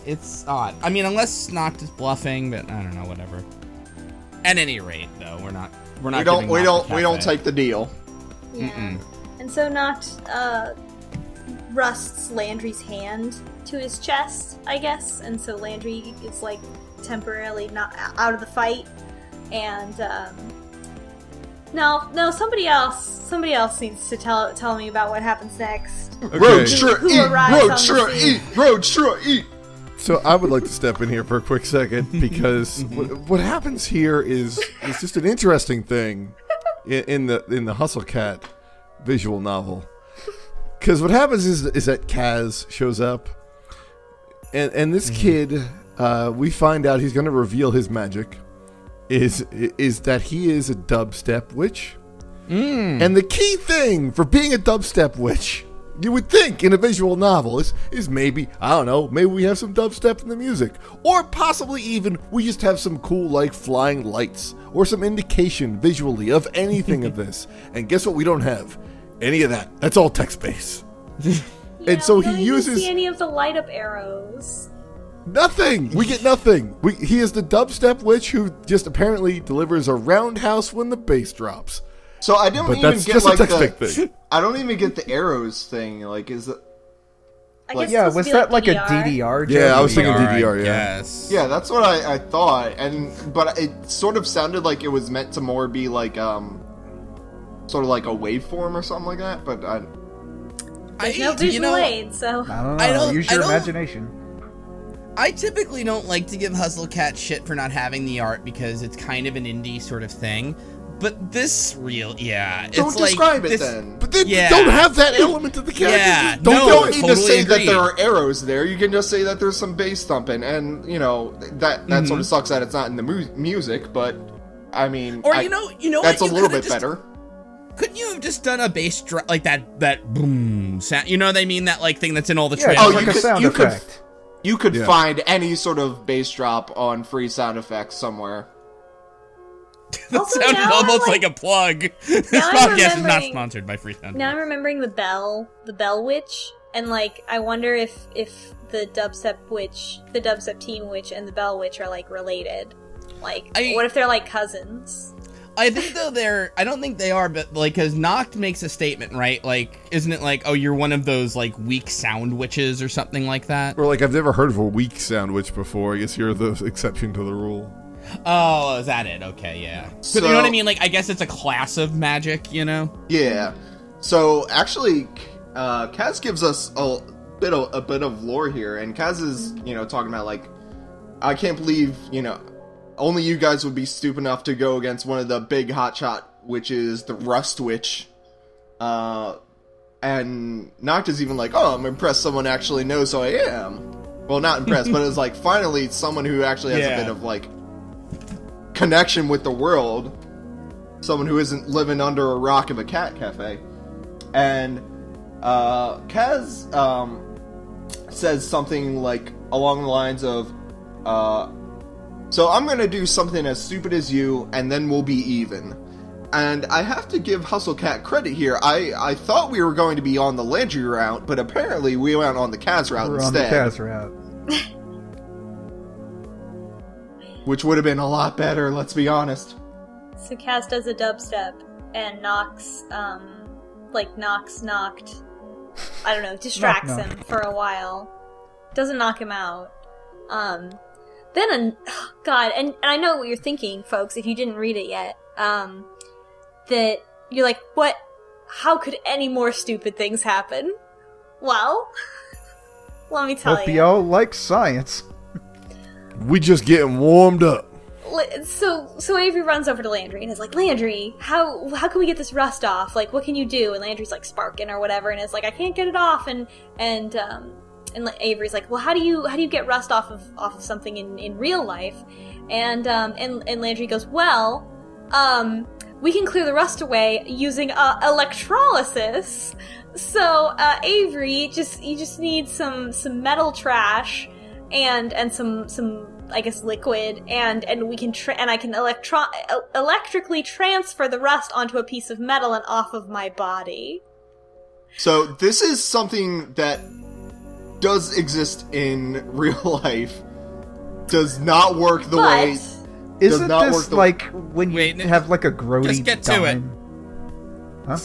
It's odd. I mean, unless Noct is bluffing, but I don't know, whatever. At any rate, though, we don't take the deal. Yeah. And so Noct, rusts Landry's hand to his chest, I guess. And so Landry is, like, temporarily not out of the fight, and no, somebody else needs to tell me about what happens next. Okay. Road eat. So I would like to step in here for a quick second because what happens here is just an interesting thing in the Hustle Cat visual novel. Because what happens is that Kaz shows up, and this kid. We find out he's going to reveal his magic is that he is a dubstep witch. And the key thing for being a dubstep witch, you would think in a visual novel, is maybe, I don't know, maybe we have some dubstep in the music. Or possibly even we just have some cool, like, flying lights or some indication visually of anything of this. And guess what we don't have? Any of that. That's all text-based. And so he uses... We don't see any of the light-up arrows. Nothing! We get nothing. He is the dubstep witch who just apparently delivers a roundhouse when the bass drops. So I don't even get like the. I don't even get the arrows thing. Like, is it? Like, yeah, was that like a DDR? Yeah, I was thinking DDR. Yeah. Yes. Yeah, that's what I thought, but it sort of sounded like it was meant to more be like sort of like a waveform or something like that. But there's no visual aid, so I don't know. Use your imagination. I typically don't like to give Hustle Cat shit for not having the art because it's kind of an indie sort of thing, But this real, yeah. Don't it's describe like, it then. But then don't have that element of the character. Yeah, Don't need totally to say agreed. that there are arrows there. You can just say that there's some bass thumping, and that sort of sucks that it's not in the music. But I mean, or you know, that's what? a little bit better. Couldn't you have just done a bass drum like that boom sound? You know what I mean? That like thing that's in all the trailers. Oh, like a sound effect. You could find any sort of bass drop on free sound effects somewhere. That Also, sounded now almost I'm, like a plug. This I'm podcast is not remembering- sponsored by Free Sound. Now I'm remembering the Bell Witch, and like I wonder if the dubstep teen witch and the Bell Witch are like related. Like, what if they're like cousins? I think though I don't think they are, but like, cause Noct makes a statement, right? Like, isn't it like, oh, you're one of those like weak sound witches or something like that? Or like, I've never heard of a weak sound witch before. I guess you're the exception to the rule. Oh, is that it? Okay, yeah. So, you know what I mean? Like, I guess it's a class of magic, you know? Yeah. So actually, Kaz gives us a bit of lore here, and Kaz is talking about like, I can't believe only you guys would be stupid enough to go against one of the big hotshot witches, the Rust Witch. And Noct is even like, oh, I'm impressed someone actually knows who I am. Well, not impressed, but it's like, finally, someone who actually has a bit of, like, connection with the world. Someone who isn't living under a rock of a cat cafe. And, Kaz, says something, like, along the lines of, so I'm gonna do something as stupid as you, and then we'll be even. And I have to give Hustlecat credit here. I thought we were going to be on the Landry route, but apparently we went on the Kaz route instead. We're on the Kaz route. Which would have been a lot better, let's be honest. So Kaz does a dubstep, and Noct, I don't know, distracts him for a while. Doesn't knock him out. Then, God, and I know what you're thinking, folks, if you didn't read it yet, that you're like, what? How could any more stupid things happen? Well, let me tell Hope you. y'all like science. We just getting warmed up. So Avery runs over to Landry and is like, Landry, how can we get this rust off? Like, what can you do? And Landry's like sparking or whatever, and is like, I can't get it off. And Avery's like, well, how do you get rust off of something in real life? And Landry goes, well, we can clear the rust away using electrolysis. So Avery, you just need some metal trash and some I guess liquid, and we can I can electrically transfer the rust onto a piece of metal and off of my body. So this is something that does exist in real life. Does not work the way. Isn't this like when you have like a grody just get to dime? Huh?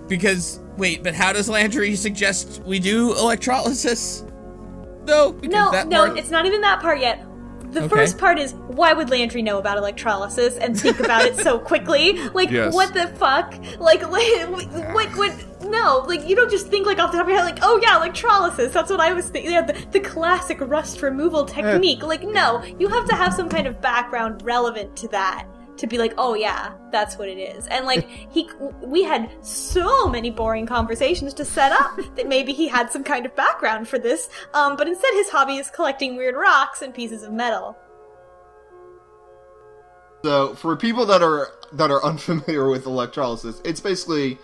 Because but how does Landry suggest we do electrolysis? No, it's not even that part yet. The first part is, why would Landry know about electrolysis and think about it so quickly? Like, what the fuck? Like, no, like, you don't just think, like, off the top of your head, like, oh yeah, electrolysis, that's what I was thinking, yeah, the classic rust removal technique. Like, no, you have to have some kind of background relevant to that, to be like, oh yeah, that's what it is. And, like, we had so many boring conversations to set up that maybe he had some kind of background for this, but instead his hobby is collecting weird rocks and pieces of metal. So, for people that are unfamiliar with electrolysis, it's basically,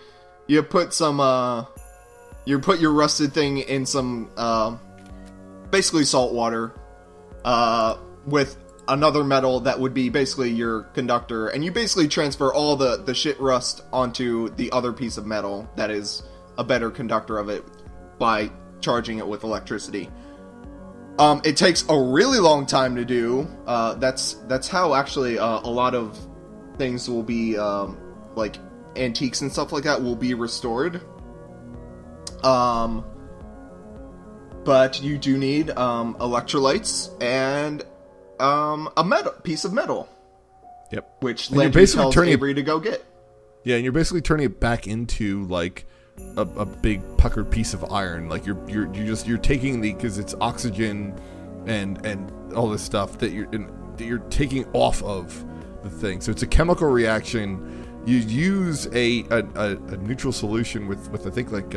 you put your rusted thing in some, basically salt water, with another metal that would be basically your conductor, and you basically transfer all the shit rust onto the other piece of metal that is a better conductor of it by charging it with electricity. It takes a really long time to do. That's how actually a lot of things will be, like antiques and stuff like that will be restored. But you do need electrolytes and a piece of metal. Yep. Which Landry tells Avery to go get. Yeah, and you're basically turning it back into like a big puckered piece of iron. Like you're taking because it's oxygen and all this stuff that you're taking off of the thing. So it's a chemical reaction you use a neutral solution with I think like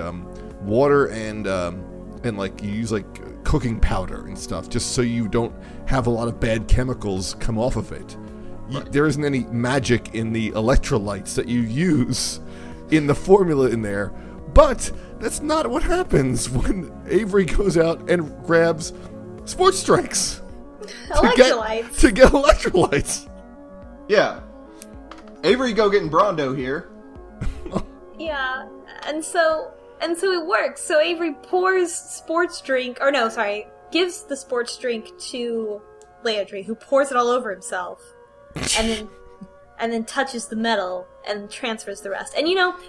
water and like you use like cooking powder and stuff, just so you don't have a lot of bad chemicals come off of it. Right. There isn't any magic in the electrolytes that you use in the formula in there, but that's not what happens when Avery goes out and grabs sports drinks Electrolytes. to get electrolytes. Yeah. Avery go getting Brondo here. Yeah, and so it works. So Avery gives the sports drink to Landry, who pours it all over himself, and then touches the metal and transfers the rest. And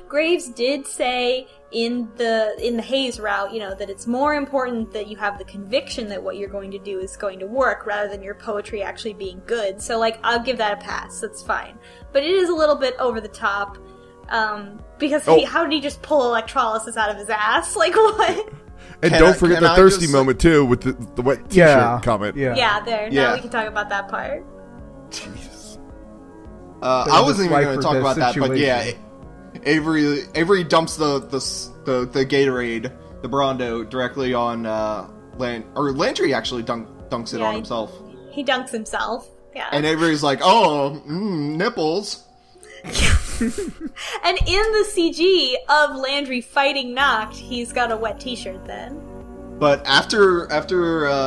Graves did say in the Hayes route, that it's more important that you have the conviction that what you're going to do is going to work rather than your poetry actually being good. So I'll give that a pass. That's fine. But it is a little bit over the top. Because how did he just pull electrolysis out of his ass? What? And don't forget the thirsty moment too with the wet t-shirt comment. Yeah, there. Now we can talk about that part. Jesus. I wasn't even going to talk about situation. That, but yeah, Avery dumps the Gatorade, the Brondo, directly on Landry actually dunks it on himself. He dunks himself. Yeah. And Avery's like, "Oh, nipples." And in the CG of Landry fighting Noct, he's got a wet t-shirt then. But after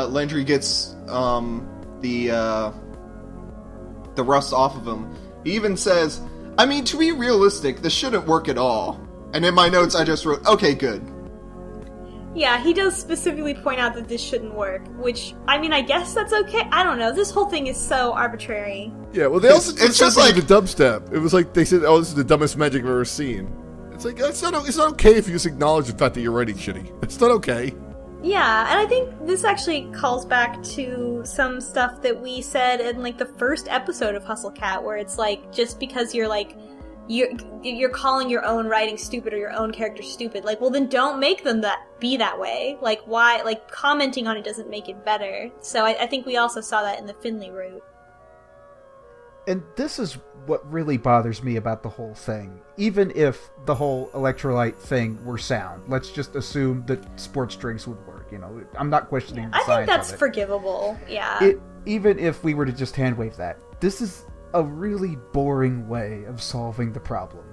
Landry gets the rust off of him, he even says, "I mean, to be realistic, this shouldn't work at all." And in my notes, I just wrote, "Okay, good." Yeah, he does specifically point out that this shouldn't work, which, I mean, I guess that's okay. I don't know. This whole thing is so arbitrary. Yeah, well, they also it's just like the dubstep. It was like they said, "Oh, this is the dumbest magic I've ever seen." It's like it's not okay if you just acknowledge the fact that you're writing shitty. It's not okay. Yeah, and I think this actually calls back to some stuff that we said in the first episode of Hustle Cat, where it's just because you're you're calling your own writing stupid or your own character stupid, well then don't make them be that way. Why commenting on it doesn't make it better. So I think we also saw that in the Finley route. And this is what really bothers me about the whole thing. Even if the whole electrolyte thing were sound, let's just assume that sports drinks would work. I'm not questioning the science of it. I think that's forgivable. Yeah. Even if we were to just hand wave that, this is a really boring way of solving the problem.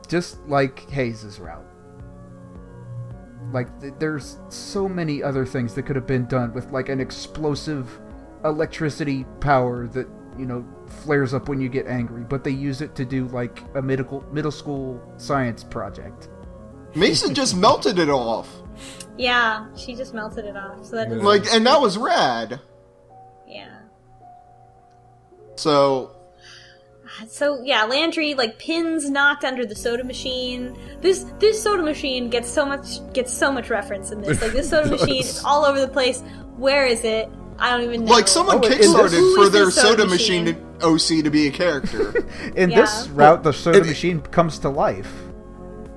Just like Hayes' route. There's so many other things that could have been done with an explosive electricity power that flares up when you get angry, but they use it to do a middle school science project. Mason just melted it off. Yeah, she just melted it off. So that doesn't and that was rad. Yeah. So yeah, Landry pins Noct under the soda machine. This soda machine gets so much reference in this. This soda machine is all over the place. Where is it? I don't even know. Someone kickstarted for their soda machine OC to be a character. In this route, the soda machine comes to life.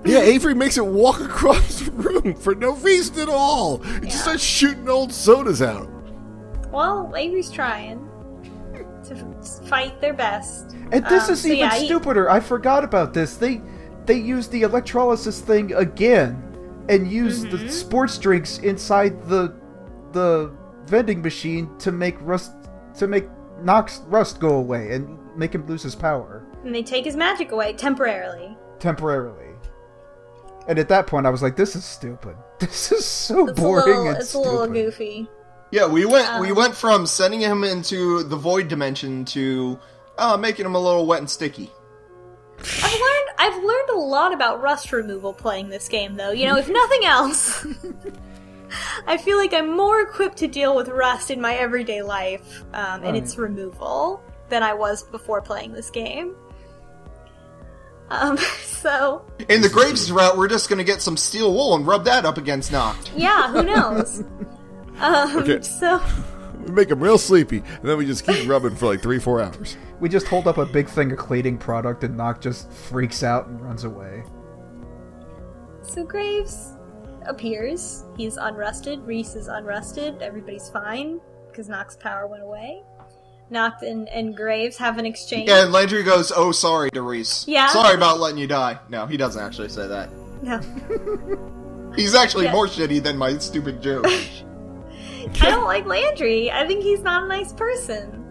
Yeah, Avery makes it walk across the room for no reason at all. It just starts shooting old sodas out. Well, Avery's trying to fight their best. And this is even stupider. I forgot about this. They used the electrolysis thing again and used the sports drinks inside the vending machine to make Noct's rust go away and make him lose his power. And they take his magic away temporarily. And at that point, I was like, "This is stupid. This is so boring and stupid." It's a little goofy. Yeah, we went from sending him into the void dimension to making him a little wet and sticky. I've learned a lot about rust removal playing this game, though. If nothing else, I feel like I'm more equipped to deal with rust in my everyday life and its removal than I was before playing this game. So in the Graves route, we're just gonna get some steel wool and rub that up against Noct. Yeah, who knows? Okay. So we make him real sleepy, and then we just keep rubbing for 3-4 hours. We just hold up a big thing of cleaning product, and Noct just freaks out and runs away. So Graves appears. He's unrusted. Reese is unrusted. Everybody's fine because Noct's power went away. Noct and Graves have an exchange. Yeah, and Landry goes, "Oh, sorry, to Reese. Yeah. Sorry about letting you die." No, he doesn't actually say that. No. He's actually more shitty than my stupid joke. I don't like Landry. I think he's not a nice person.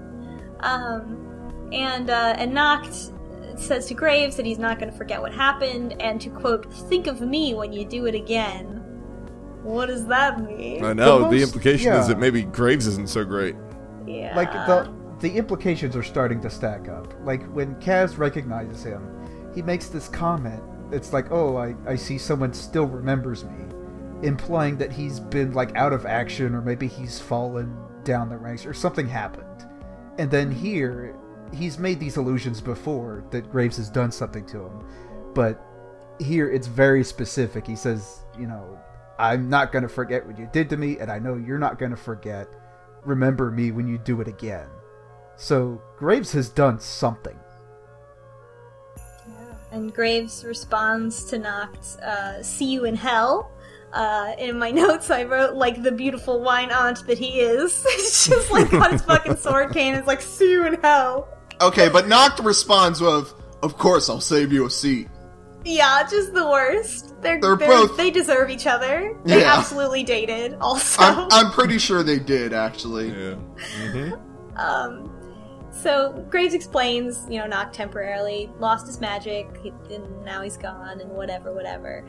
And Noct says to Graves that he's not going to forget what happened, and to, quote, "think of me when you do it again." What does that mean? I know, the implication is that maybe Graves isn't so great. Yeah. Like, the implications are starting to stack up. Like, when Kaz recognizes him, he makes this comment. It's like, oh, I see someone still remembers me, implying that he's been, like, out of action, or maybe he's fallen down the ranks, or something happened. And then here, he's made these allusions before that Graves has done something to him, but here it's very specific. He says, you know, I'm not going to forget what you did to me, and I know you're not going to forget. Remember me when you do it again. So Graves has done something. Yeah. And Graves responds to Noct, "See you in hell." In my notes, I wrote, like the beautiful wine aunt that he is. It's just like got his fucking sword cane. It's like, "See you in hell." Okay, but Noct responds with, "Of course, I'll save you a seat." Yeah, just the worst. They're both... They deserve each other. They absolutely dated, also. I'm pretty sure they did, actually. Yeah. Mm-hmm. So Graves explains, you know, Noct temporarily lost his magic, and now he's gone, and whatever.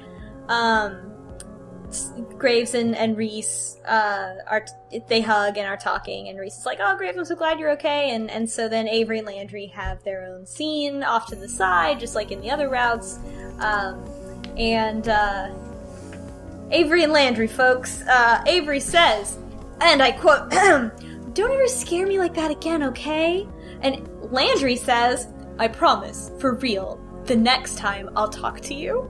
Graves and Reese they hug and are talking, and Reese is like, "Oh, Graves, I'm so glad you're okay." And so then Avery and Landry have their own scene off to the side, just like in the other routes. Avery and Landry, folks. Avery says, and I quote, "Don't ever scare me like that again, okay?" And Landry says, "I promise, for real, the next time I'll talk to you."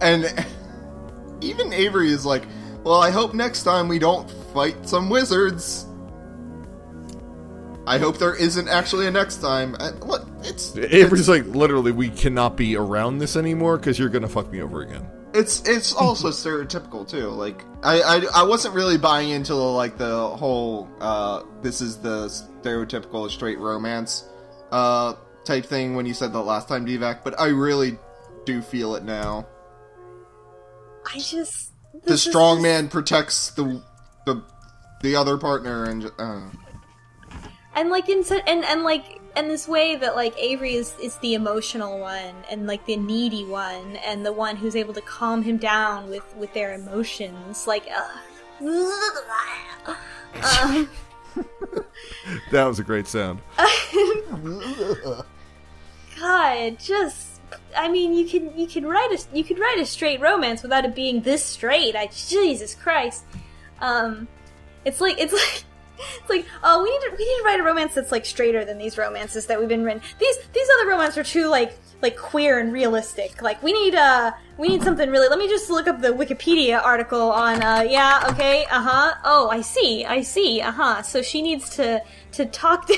And even Avery is like, "Well, I hope next time we don't fight some wizards. I hope there isn't actually a next time." Look, Avery's like, literally, we cannot be around this anymore because you're gonna fuck me over again. It's also stereotypical too. Like I wasn't really buying into the whole this is the stereotypical straight romance type thing when you said that last time, Divac, but I really do feel it now. The strong man protects the other partner, and this way that like Avery is the emotional one, and like the needy one, and the one who's able to calm him down with their emotions. Like, that was a great sound. God, I mean, you could write a straight romance without it being this straight. Jesus Christ. It's like, oh, we need to write a romance that's like straighter than these romances that we've been written. These other romances are too like queer and realistic. Like we need something really. Let me just look up the Wikipedia article on oh, I see. So she needs to talk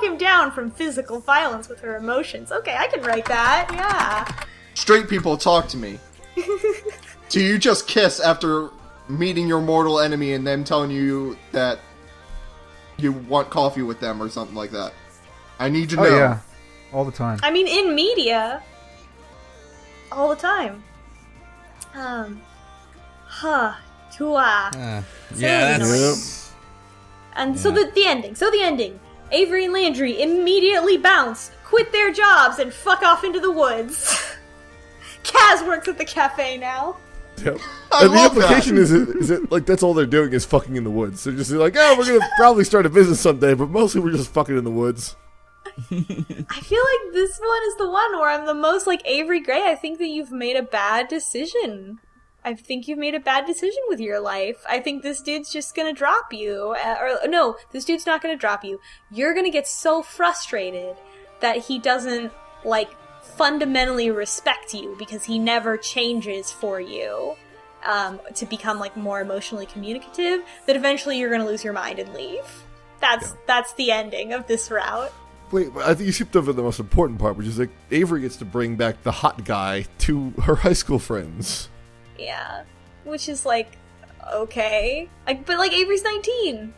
him down from physical violence with her emotions. Okay, I can write that. Yeah. Straight people, talk to me. Do you just kiss after meeting your mortal enemy and them telling you that you want coffee with them or something like that? I need to know. Oh, yeah. All the time. I mean, in media, all the time. And so the ending. Avery and Landry immediately bounce, quit their jobs, and fuck off into the woods. Kaz works at the cafe now. Yep. And the implication is it like that's all they're doing is fucking in the woods. They're just like, oh, we're gonna probably start a business someday, but mostly we're just fucking in the woods. I feel like this one is the one where I'm the most like Avery Gray. I think that you've made a bad decision. I think you've made a bad decision with your life. I think this dude's just gonna drop you. No, this dude's not gonna drop you. You're gonna get so frustrated that he doesn't, like, fundamentally respect you because he never changes for you to become, like, more emotionally communicative, that eventually you're gonna lose your mind and leave. That's the ending of this route. Wait, I think you skipped over the most important part, which is, like, Avery gets to bring back the hot guy to her high school friends. Yeah, which is like, okay. But like, Avery's 19.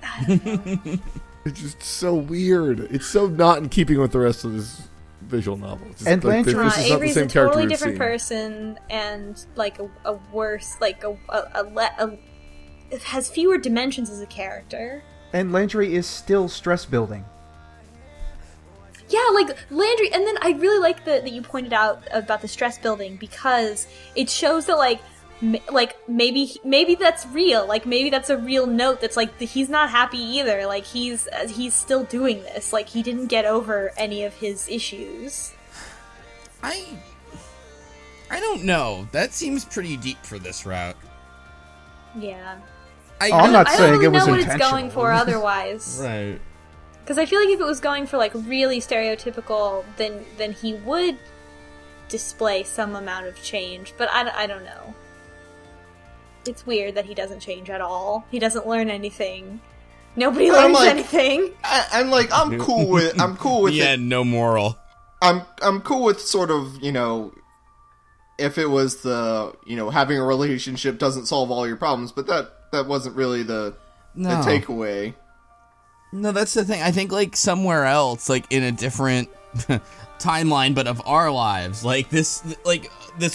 I don't know. It's just so weird. It's so not in keeping with the rest of this visual novel. Just, And like, Landry, this is not the Avery's same a character totally we've different seen. person, and like a worse, like it has fewer dimensions as a character. And Landry is still stress building. Yeah, like Landry, and then I really like that you pointed out about the stress building, because it shows that like maybe that's real. Like maybe that's a real note. That's like he's not happy either. Like he's still doing this. Like he didn't get over any of his issues. I don't know. That seems pretty deep for this route. Yeah. I'm not I saying don't really it was know what it's intentional. going for otherwise. Right. Because I feel like if it was going for like really stereotypical, then he would display some amount of change. But I don't know. It's weird that he doesn't change at all. He doesn't learn anything. Nobody learns anything. I'm cool with Yeah, it. no moral. I'm cool with sort of, if it was the, having a relationship doesn't solve all your problems, but that wasn't really the takeaway. No, that's the thing. I think, like, somewhere else, like, in a different timeline, but of our lives, like, this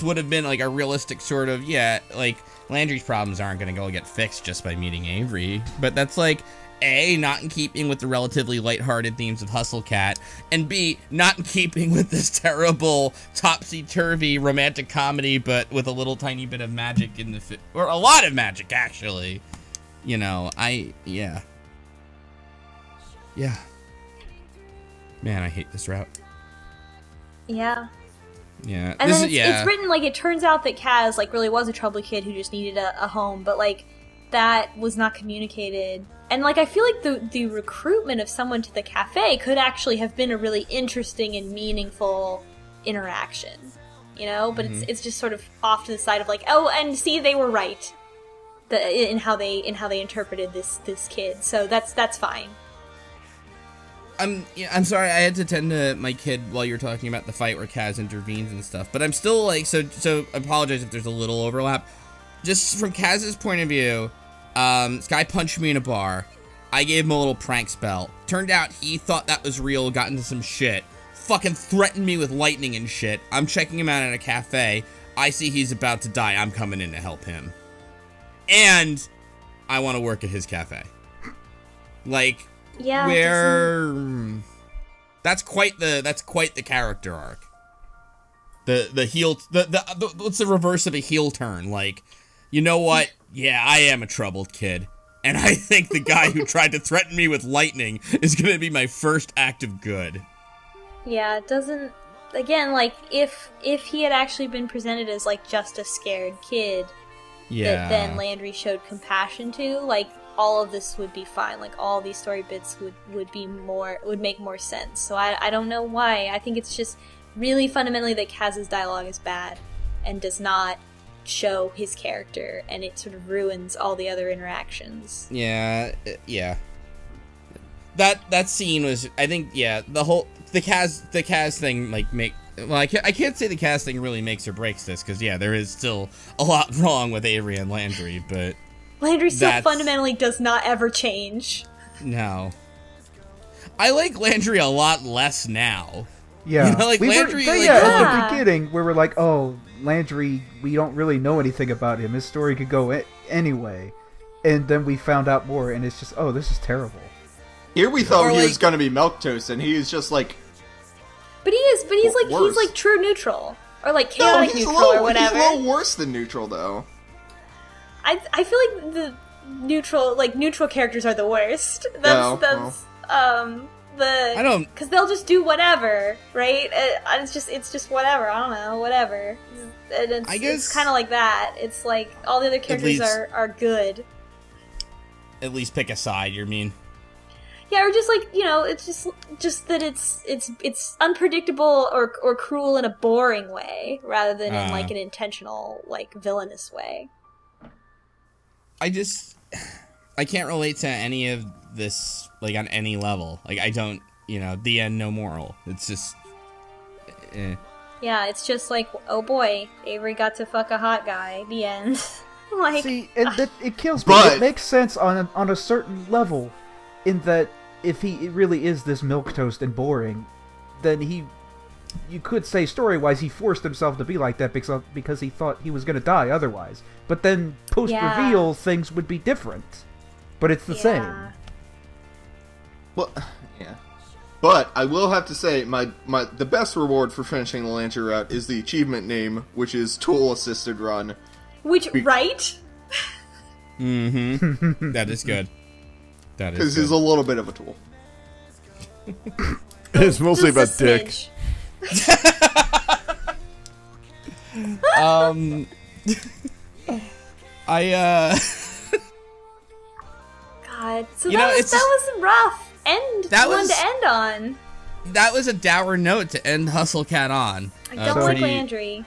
would have been, like, a realistic sort of, like, Landry's problems aren't going to go get fixed just by meeting Avery, but that's, like, A, not in keeping with the relatively lighthearted themes of Hustle Cat, and B, not in keeping with this terrible, topsy-turvy romantic comedy, but with a little tiny bit of magic in the or a lot of magic, actually. Yeah. Man, I hate this route. Yeah. Yeah. And then it's written like it turns out that Kaz like really was a troubled kid who just needed a home, but like that was not communicated. And like I feel like the recruitment of someone to the cafe could actually have been a really interesting and meaningful interaction. But it's just sort of off to the side of like, oh, and see, they were right. In how they interpreted this kid. So that's fine. I'm sorry, I had to tend to my kid while you were talking about the fight where Kaz intervenes and stuff, but I'm still like, so I apologize if there's a little overlap. Just from Kaz's point of view, this guy punched me in a bar. I gave him a little prank spell. Turned out he thought that was real, got into some shit. Fucking threatened me with lightning and shit. I'm checking him out at a cafe. I see he's about to die. I'm coming in to help him. And I want to work at his cafe. Like... Yeah, where that's quite the character arc. The heel what's the reverse of a heel turn? Like, you know what? Yeah, I am a troubled kid, and I think the guy who tried to threaten me with lightning is going to be my first act of good. Yeah, it doesn't. Again, like if he had actually been presented as like just a scared kid, that then Landry showed compassion to, like. All of this would be fine. Like all these story bits would make more sense. So I don't know why. I think it's just really fundamentally that Kaz's dialogue is bad and does not show his character, and it sort of ruins all the other interactions. Yeah. That scene was, I think, the Kaz thing like I can't say the Kaz thing really makes or breaks this, because there is still a lot wrong with Avery and Landry, but. Landry still fundamentally does not ever change. No. I like Landry a lot less now. Yeah. Landry... At the beginning, we were like, oh, Landry, we don't really know anything about him. His story could go anyway. And then we found out more, and it's just, oh, this is terrible. Here we thought he was going to be milquetoast, and he's just like... But he's like true neutral. Or like chaotic neutral or whatever. He's a little worse than neutral, though. I feel like the neutral characters are the worst. I don't, because they'll just do whatever, right? It's just whatever. I don't know, whatever. It's kind of like that. It's like all the other characters are good. At least pick a side. You mean? Yeah, or just like it's just that it's unpredictable or cruel in a boring way rather than in like an intentional like villainous way. I can't relate to any of this, like, on any level. Like, I don't, the end, no moral. It's just, Yeah, it's just like, oh boy, Avery got to fuck a hot guy, the end. Like, see, and it kills me. But- It makes sense on a certain level, in that if he really is this milquetoast and boring, then you could say story-wise he forced himself to be like that because he thought he was going to die otherwise. But then post-reveal, things would be different. But it's the same. Well, yeah. But I will have to say, the best reward for finishing the Landry route is the achievement name, which is Tool Assisted Run. Which, right? Mm-hmm. That is good. That is Because good. he's a little bit of a tool. It's mostly about Just a dick. smidge. God, so You that know, was it's that just- was rough. That One was- to end on. That was a dour note to end Hustle Cat on. I don't like pretty- Landry.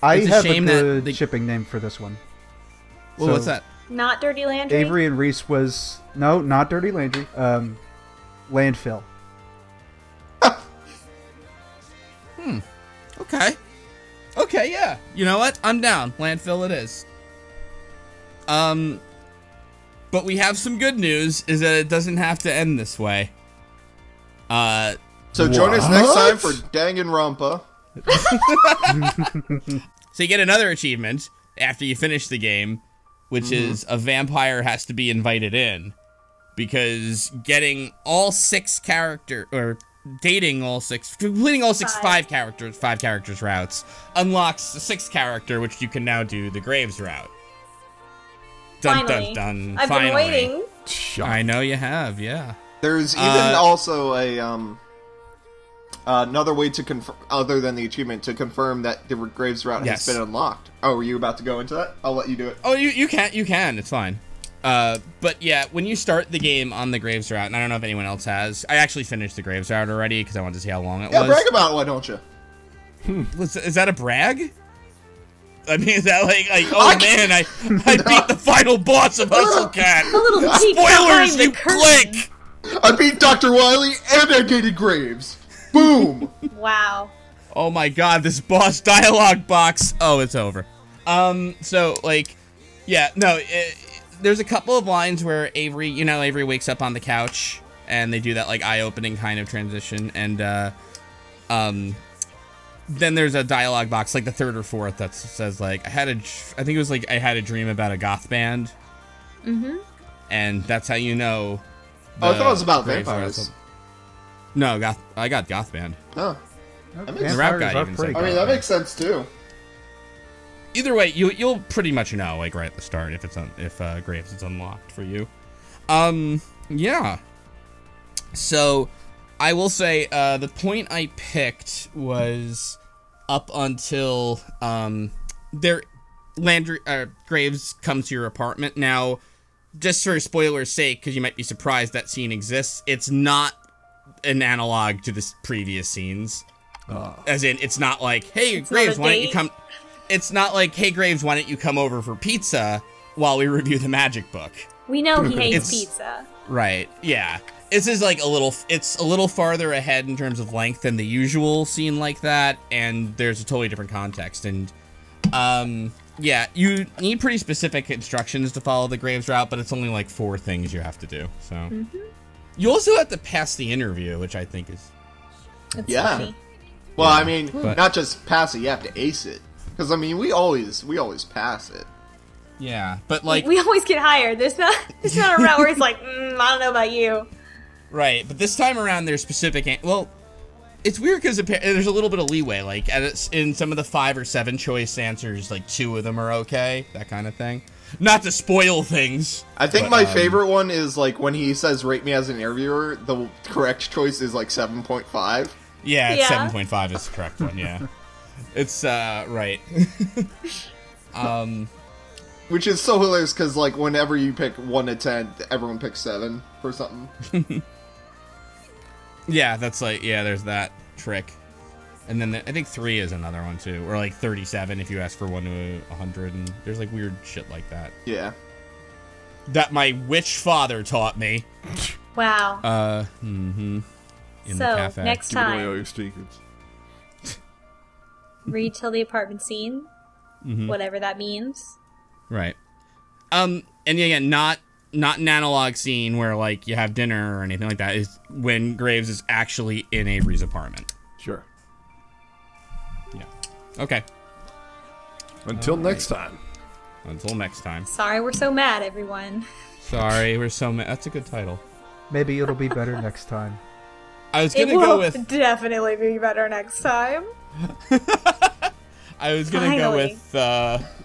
I It's a have shame a that good the- shipping name for this one. Well, So, what's that? Not Dirty Landry. Avery and Reese was... No, not Dirty Landry. Landfill. Okay. Okay, yeah. You know what? I'm down. Landfill it is. But we have some good news, is that it doesn't have to end this way. So join us next time for Danganronpa. So you get another achievement after you finish the game, which is a vampire has to be invited in. Because getting all 6 dating all 6, completing all 6 5 characters routes unlocks the 6th character, which you can now do the Graves route. Dun Finally. dun dun. I've Finally. been waiting. I know you have, yeah. There's even also a another way to confirm, other than the achievement, to confirm that the Graves route Yes. has been unlocked. Oh, were you about to go into that? I'll let you do it. Oh, you can, it's fine. But yeah, when you start the game on the Graves route, and I don't know if anyone else has, I actually finished the Graves route already because I wanted to see how long it Yeah, was. brag about it, why don't you? Is that a brag? I mean, is that like oh man, I beat the final boss of Hustle Cat. A little peek Spoilers, behind the you curtain. click. I beat Dr. Wily and I gated Graves. Boom! Wow. Oh my god, this boss dialogue box. Oh, it's over. So like, yeah, no. There's a couple of lines where Avery wakes up on the couch, and they do that like eye-opening kind of transition, and then there's a dialogue box, like the 3rd or 4th, that says like I had a dream about a goth band. Mm-hmm. And that's how you know. Oh, I thought it was about Graves vampires. are- No, I got goth band. Oh. That makes, The rap Vampires guy are even pretty said I mean, that makes sense too. Either way, you'll pretty much know, like right at the start, if Graves is unlocked for you. Yeah. So, I will say the point I picked was up until Graves comes to your apartment. Now, just for spoilers' sake, because you might be surprised that scene exists, it's not an analog to the previous scenes. As in, it's not like, hey, Graves, why don't you come... It's not like, hey, Graves, why don't you come over for pizza while we review the magic book? We know he hates It's- pizza. Right, yeah. This is like it's a little farther ahead in terms of length than the usual scene like that, and there's a totally different context. And, yeah, you need pretty specific instructions to follow the Graves route, but it's only like 4 things you have to do, so. You also have to pass the interview, which I think is... It's Yeah. funny. Well, I mean, But- not just pass it, you have to ace it. Because, I mean, we always pass it. Yeah, but like... We always get hired. There's not a route where it's like, I don't know about you. Right, but this time around there's specific... Well, it's weird because there's a little bit of leeway. Like, in some of the 5 or 7 choice answers, like 2 of them are okay, that kind of thing. Not to spoil things. I think but, my favorite one is, like, when he says, rate me as an interviewer, the correct choice is, like, 7.5. Yeah, it's Yeah. 7.5 is the correct one, yeah. It's, right. Which is so hilarious, because, like, whenever you pick 1 to 10, everyone picks 7 for something. Yeah, that's like, yeah, there's that trick. And then I think 3 is another one, too. Or, like, 37 if you ask for 1 to 100, and there's, like, weird shit like that. Yeah. That my witch father taught me. Wow. In the So, cafe. next Give away all time, your secrets. read till the apartment scene, whatever that means. Right. And again, not an analog scene where like you have dinner or anything like that. Is when Graves is actually in Avery's apartment. Sure. Yeah. Okay. Until next time. Until next time. Sorry we're so mad, everyone. Sorry, we're so mad. That's a good title. Maybe it'll be better next time. I was gonna go with. Definitely be better next time. I was gonna go with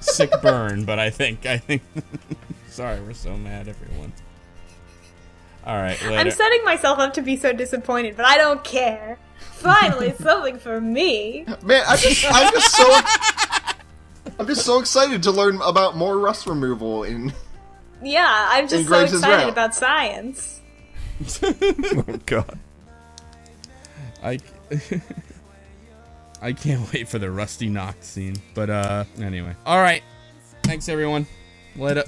Sick Burn, but I think. Sorry, we're so mad, everyone. All right, later. I'm setting myself up to be so disappointed, but I don't care. Finally, something for me. Man, I'm just so excited to learn about more rust removal in. Yeah, I'm just so excited about science. Oh God. I can't wait for the Rusty Knock scene. But anyway. All right. Thanks everyone. Later.